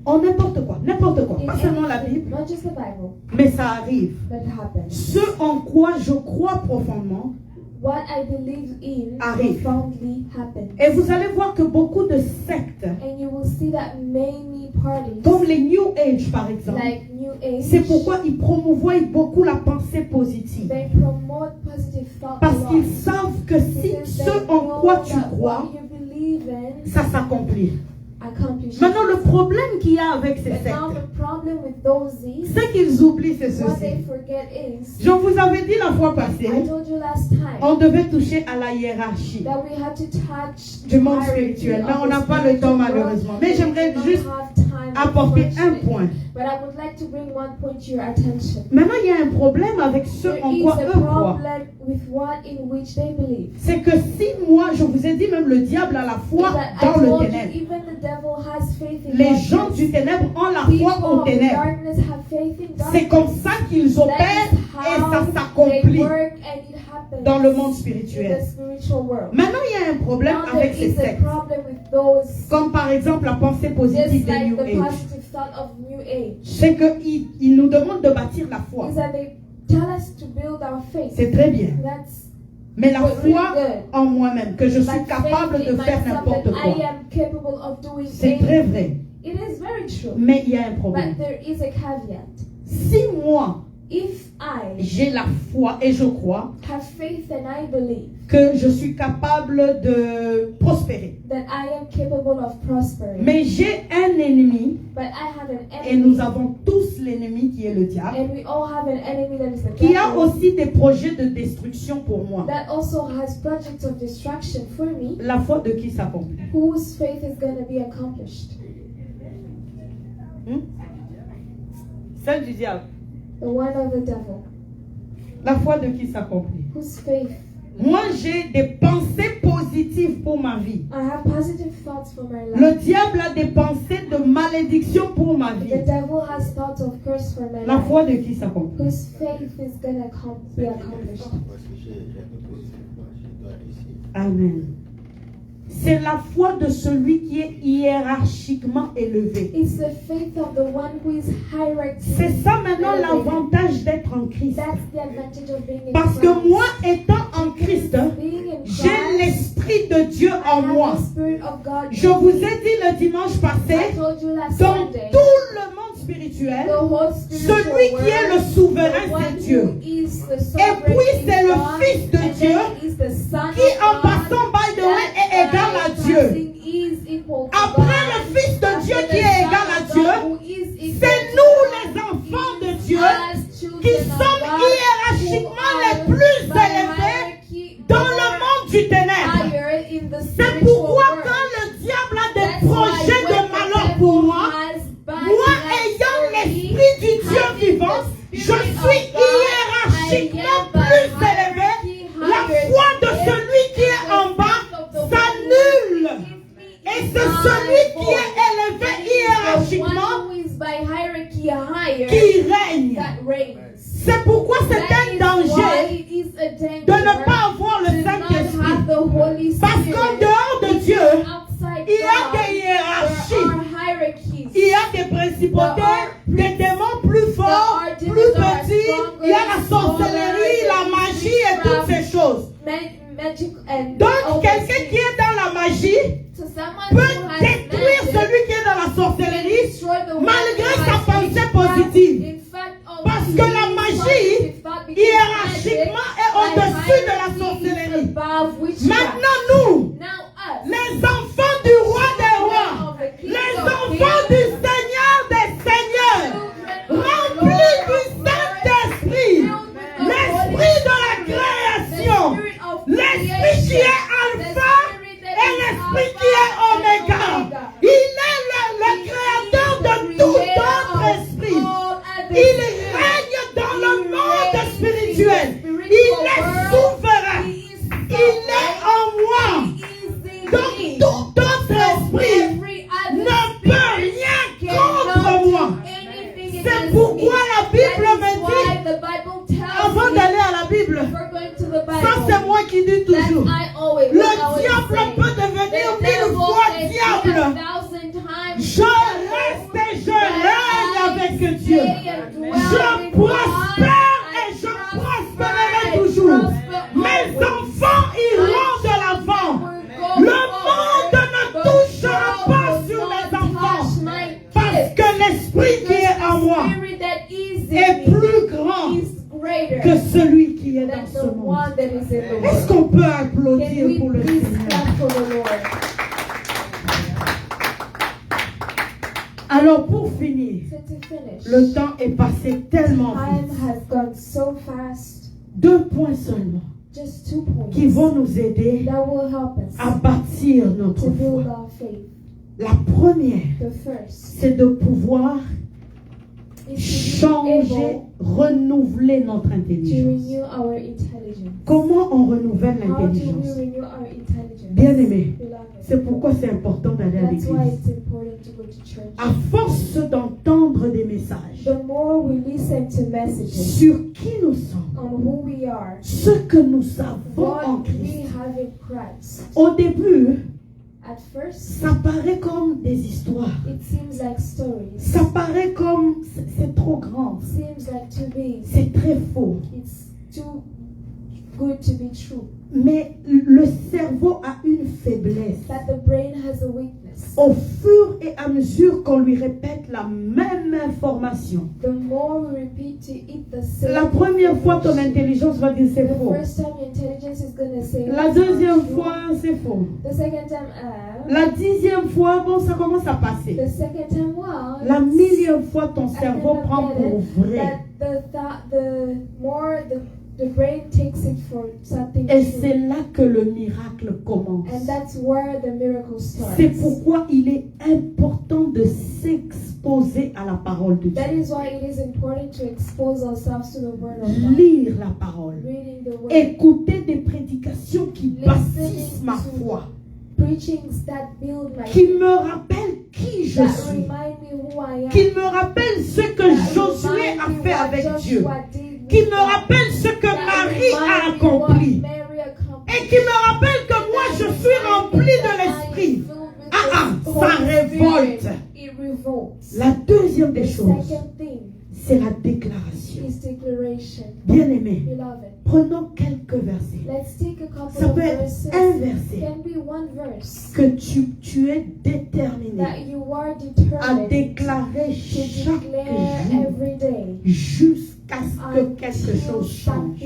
en n'importe quoi, in pas seulement la anything, Bible, not just the Bible, mais ça arrive. but it happens. Ce en quoi je crois profondément, What I believe in Arrive. profoundly happens. et vous allez voir que beaucoup de sectes, And you will see that many parties, comme les New Age par exemple, like New Age, c'est pourquoi ils promouvoient beaucoup la pensée positive. they promote positive thought a Parce lot. qu'ils savent que si Because ce they en know quoi tu that crois, what you believe in ça s'accomplit. accomplishes. Maintenant, le problème qu'il y a avec ces But now sectes, the problem with those these, ce qu'ils oublient, c'est what they ceci. forget is, Je vous avais dit la fois passée, I told you last time on devait toucher à la hiérarchie that we had to touch du monde hierarchy spirituel. Mais of on n'a the pas le temps spiritual world. malheureusement. Mais We j'aimerais do not juste have time, apporter un unfortunately. point. But I would like to bring one point to your attention. Maintenant, il y a un problème avec ce There en is quoi a eux croient. problem with what in which they believe. C'est que si moi, je vous ai dit, même le diable a la foi That I dans le told you, ténèbre. even the devil has faith in Les darkness. gens du ténèbre ont la People foi au of the ténèbre. darkness have faith in darkness. C'est comme ça qu'ils That opèrent is et how ça they s'accomplit work and it happens dans le monde in spirituel. the spiritual world. Maintenant, il y a un problème Now avec there ces is a sectes. problem with those, Comme par exemple la pensée positive just des like New the Age. positive thought of New Age, C'est qu'ils nous demandent de bâtir la foi. is that they tell us to build our faith. C'est très bien. That's Mais la really foi good. en moi-même, que je suis But capable faith de in faire myself n'importe that quoi. I am capable of doing C'est très anything. vrai. It is very true. Mais il y a un problème. But there is a caveat. Si moi, If I j'ai la foi et je crois have faith and I believe que je suis capable de prospérer, that I am capable of prospering, mais j'ai un ennemi, but I have an et nous enemy, avons tous l'ennemi qui est le diable, and we all have an enemy that is the qui a devil, aussi des projets de destruction pour moi. that also has projects of destruction for me, La foi de qui s'accomplit? whose faith is going to be accomplished? Celle du diable. The one of the devil, La foi de qui s'accomplit? whose faith? Moi, j'ai des pensées positives pour ma vie. I have positive thoughts for my life. Le diable a des pensées de malédiction pour ma vie. The devil has thoughts of curse for my La life. foi de qui s'accomplit? Whose faith is going to be accomplished? Amen. C'est la foi de celui qui est hiérarchiquement élevé. It's the faith of the one who is hierarchical. C'est ça maintenant l'avantage d'être en Christ. That's the advantage of being in Parce que Christ. moi, étant en Christ, Being in j'ai Christ, l'Esprit de Dieu I en have moi. the Spirit of God. Je vous ai dit le dimanche I passé, told you last dans Sunday, tout le monde spirituel, the whole spiritual celui qui est le world, souverain, the one c'est Dieu. who is the Et sovereign puis is c'est le God, Fils de and Dieu then he is the Son qui, en of God, passant, by the way, that est égal à by Dieu. passing is equal to Après God. le Fils de Dieu After qui the est Son égal à of Dieu, God who is equal c'est to nous God, les enfants de is Dieu us, children qui of sommes God, hiérarchiquement who les are plus by élevés hierarchy dans le monde du ténèbre. higher in the C'est spiritual pourquoi world. quand le diable a des That's why projets when de the malheur devil pour moi, has bad moi plans ayant for me, l'Esprit du Dieu having vivant, the je Spirit suis of God, hiérarchiquement I am by plus élevé. hierarchy La higher. foi de If celui qui est en bas s'annule. Et c'est celui qui est élevé hiérarchiquement qui règne. C'est pourquoi c'est un danger de ne pas avoir le Saint-Esprit. Parce qu'en dehors de Dieu, il y a des hiérarchies. Il y a des principautés, des démons plus forts, plus petits. Il y a la sorcellerie, la magie et toutes ces choses. Donc, quelqu'un qui est dans la magie peut détruire celui qui est dans la sorcellerie malgré sa pensée Il règne dans le monde spirituel. Il est souverain. Il est en moi. Donc tout autre esprit ne peut rien contre moi. C'est pourquoi la Bible me dit, avant d'aller à la Bible, ça c'est moi qui dis toujours, le diable peut devenir 1000 fois diable. Je reste et je règne avec Dieu. Je prospère et je prospérerai toujours. Mes enfants iront de l'avant. Le monde ne touchera pas sur mes enfants. Parce que l'esprit qui est en moi est plus grand que celui qui est dans ce monde. Est-ce qu'on peut applaudir pour le Seigneur? Alors pour finir, le temps est passé tellement vite. 2 points seulement qui vont nous aider à bâtir notre foi. La première, c'est de pouvoir changer, renouveler notre intelligence. Comment on renouvelle l'intelligence? Bien-aimé, c'est pourquoi c'est important d'aller à l'église. À force d'entendre des messages sur qui nous sommes, ce que nous avons en Christ, au début, ça paraît comme des histoires. Ça paraît comme c'est trop grand. C'est très faux. Good to be true. Mais le cerveau a une faiblesse. That the brain has a weakness. Au fur et à mesure qu'on lui répète la même information. The more we repeat to it the same. La première fois, ton intelligence va dire c'est faux. The first time your intelligence is going to say. La deuxième fois, c'est faux. The second time, la 10e fois, bon, ça commence à passer. The second time, well, la 1000e fois, ton cerveau prend pour vrai. The more the brain takes it for something. Et c'est là que le miracle commence. And that's where the miracle starts. C'est pourquoi il est important de s'exposer à la parole de Dieu. That is why it is important to expose ourselves to the word of God. Lire la parole. Reading the word. Écouter des prédications qui bâtissent ma foi. Preachings that build my qui me rappellent qui je suis. Qui me rappellent ce que Josué a fait avec Dieu. Qui me rappelle ce que Marie a accompli. Et qui me rappelle que moi je suis rempli de l'esprit. Ça révolte. La deuxième des choses, c'est la déclaration. Bien-aimé, prenons quelques versets. Ça peut être un verset que tu es déterminé à déclarer chaque jour jusqu'à ce que quelque chose change.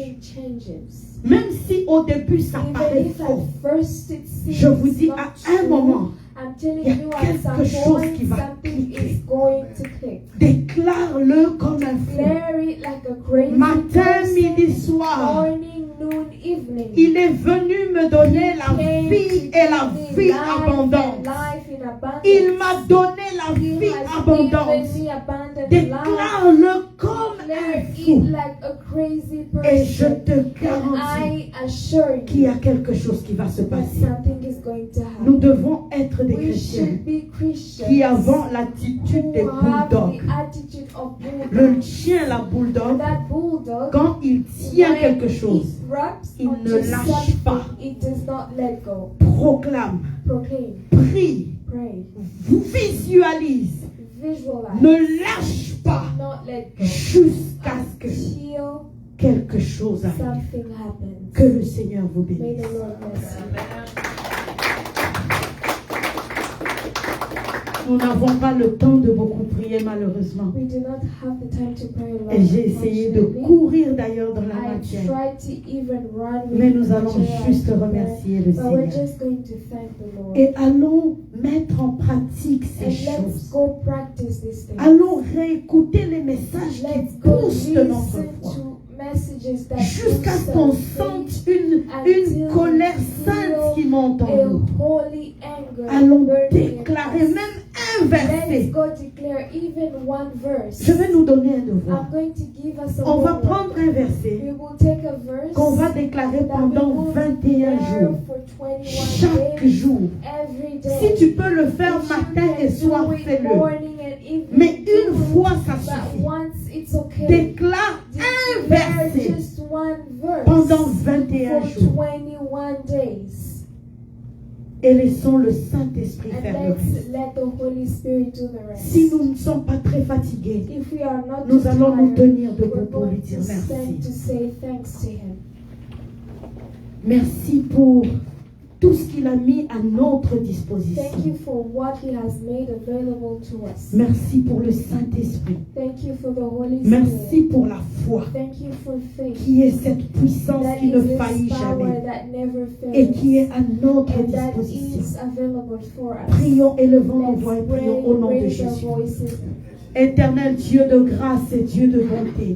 Même si au début ça paraît faux, je vous dis à un moment, il y a quelque chose qui va cliquer. Déclare-le comme un feu. Matin, midi, soir. Il est venu me donner la vie et la vie abondante. Il m'a donné la vie abondante. Déclare-le comme un fou. Et je te garantis qu'il y a quelque chose qui va se passer. Nous devons être des chrétiens qui avons l'attitude des bulldogs. Le chien, la bulldog, quand il tient quelque chose, il ne lâche pas. Proclame. Prie. Visualise. Ne lâche pas jusqu'à ce que quelque chose arrive. Que le Seigneur vous bénisse. Nous n'avons pas le temps de beaucoup prier malheureusement. Et j'ai essayé de courir d'ailleurs dans la matière. Mais nous allons juste remercier le Seigneur. Et allons mettre en pratique ces choses. Allons réécouter les messages qui poussent notre foi. Jusqu'à ce qu'on sente une colère sainte qui monte en nous. Allons déclarer même un un Let's verset. go declare even one verse. Je vais nous donner un devoir. I'm going to give us a On va homework. prendre un verset We will take a verse qu'on va déclarer that we pendant will 21 declare jours. for 21 Chaque days, jour. every day. Si tu peux le faire If you matin can et soir, do it fais-le. morning and evening, Mais do une it. fois, ça But suffit. once it's okay. Déclare un Declare verset just one verse pendant 21 for jours. 21 days. Et laissons le Saint-Esprit And faire le reste. let the Holy Spirit do the rest. Si nous ne sommes pas très fatigués, If we are not nous too allons nous tired, tenir debout we're pour lui going dire to stand merci. to say thanks to Him. Merci pour tout ce qu'il a mis à notre Thank disposition. you for what He has made available to us. Merci pour le Saint-Esprit. Thank you for the Holy Merci Spirit. pour la foi Thank you for faith. qui est cette puissance That qui is ne this faillit power jamais that never et qui fails. est à notre And that disposition. is available for us. Prions, élevons nos Let's voix et pray, prions au nom de raise our Jésus. voices. Éternel Dieu de grâce et Dieu de bonté,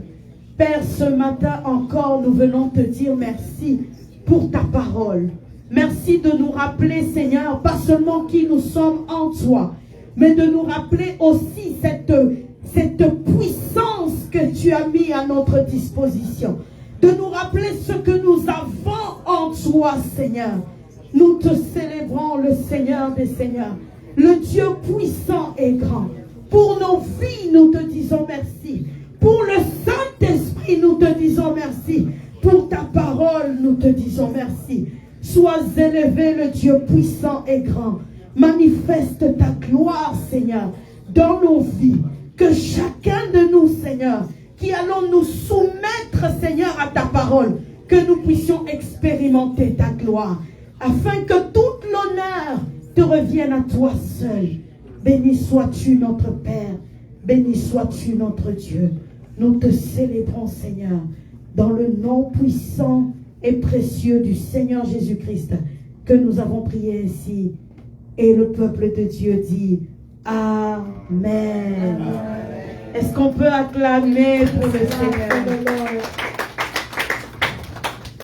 Père, ce matin encore, nous venons te dire merci pour ta parole. Merci de nous rappeler, Seigneur, pas seulement qui nous sommes en toi, mais de nous rappeler aussi cette puissance que tu as mis à notre disposition. De nous rappeler ce que nous avons en toi, Seigneur. Nous te célébrons, le Seigneur des Seigneurs, le Dieu puissant et grand. Pour nos vies, nous te disons merci. Pour le Saint-Esprit, nous te disons merci. Pour ta parole, nous te disons merci. Sois élevé, le Dieu puissant et grand. Manifeste ta gloire, Seigneur, dans nos vies. Que chacun de nous, Seigneur, qui allons nous soumettre, Seigneur, à ta parole, que nous puissions expérimenter ta gloire, afin que tout l'honneur te revienne à toi seul. Béni sois-tu notre Père, béni sois-tu notre Dieu. Nous te célébrons, Seigneur, dans le nom puissant et précieux du Seigneur Jésus-Christ, que nous avons prié ainsi. Et le peuple de Dieu dit Amen. Est-ce qu'on peut acclamer pour le Seigneur?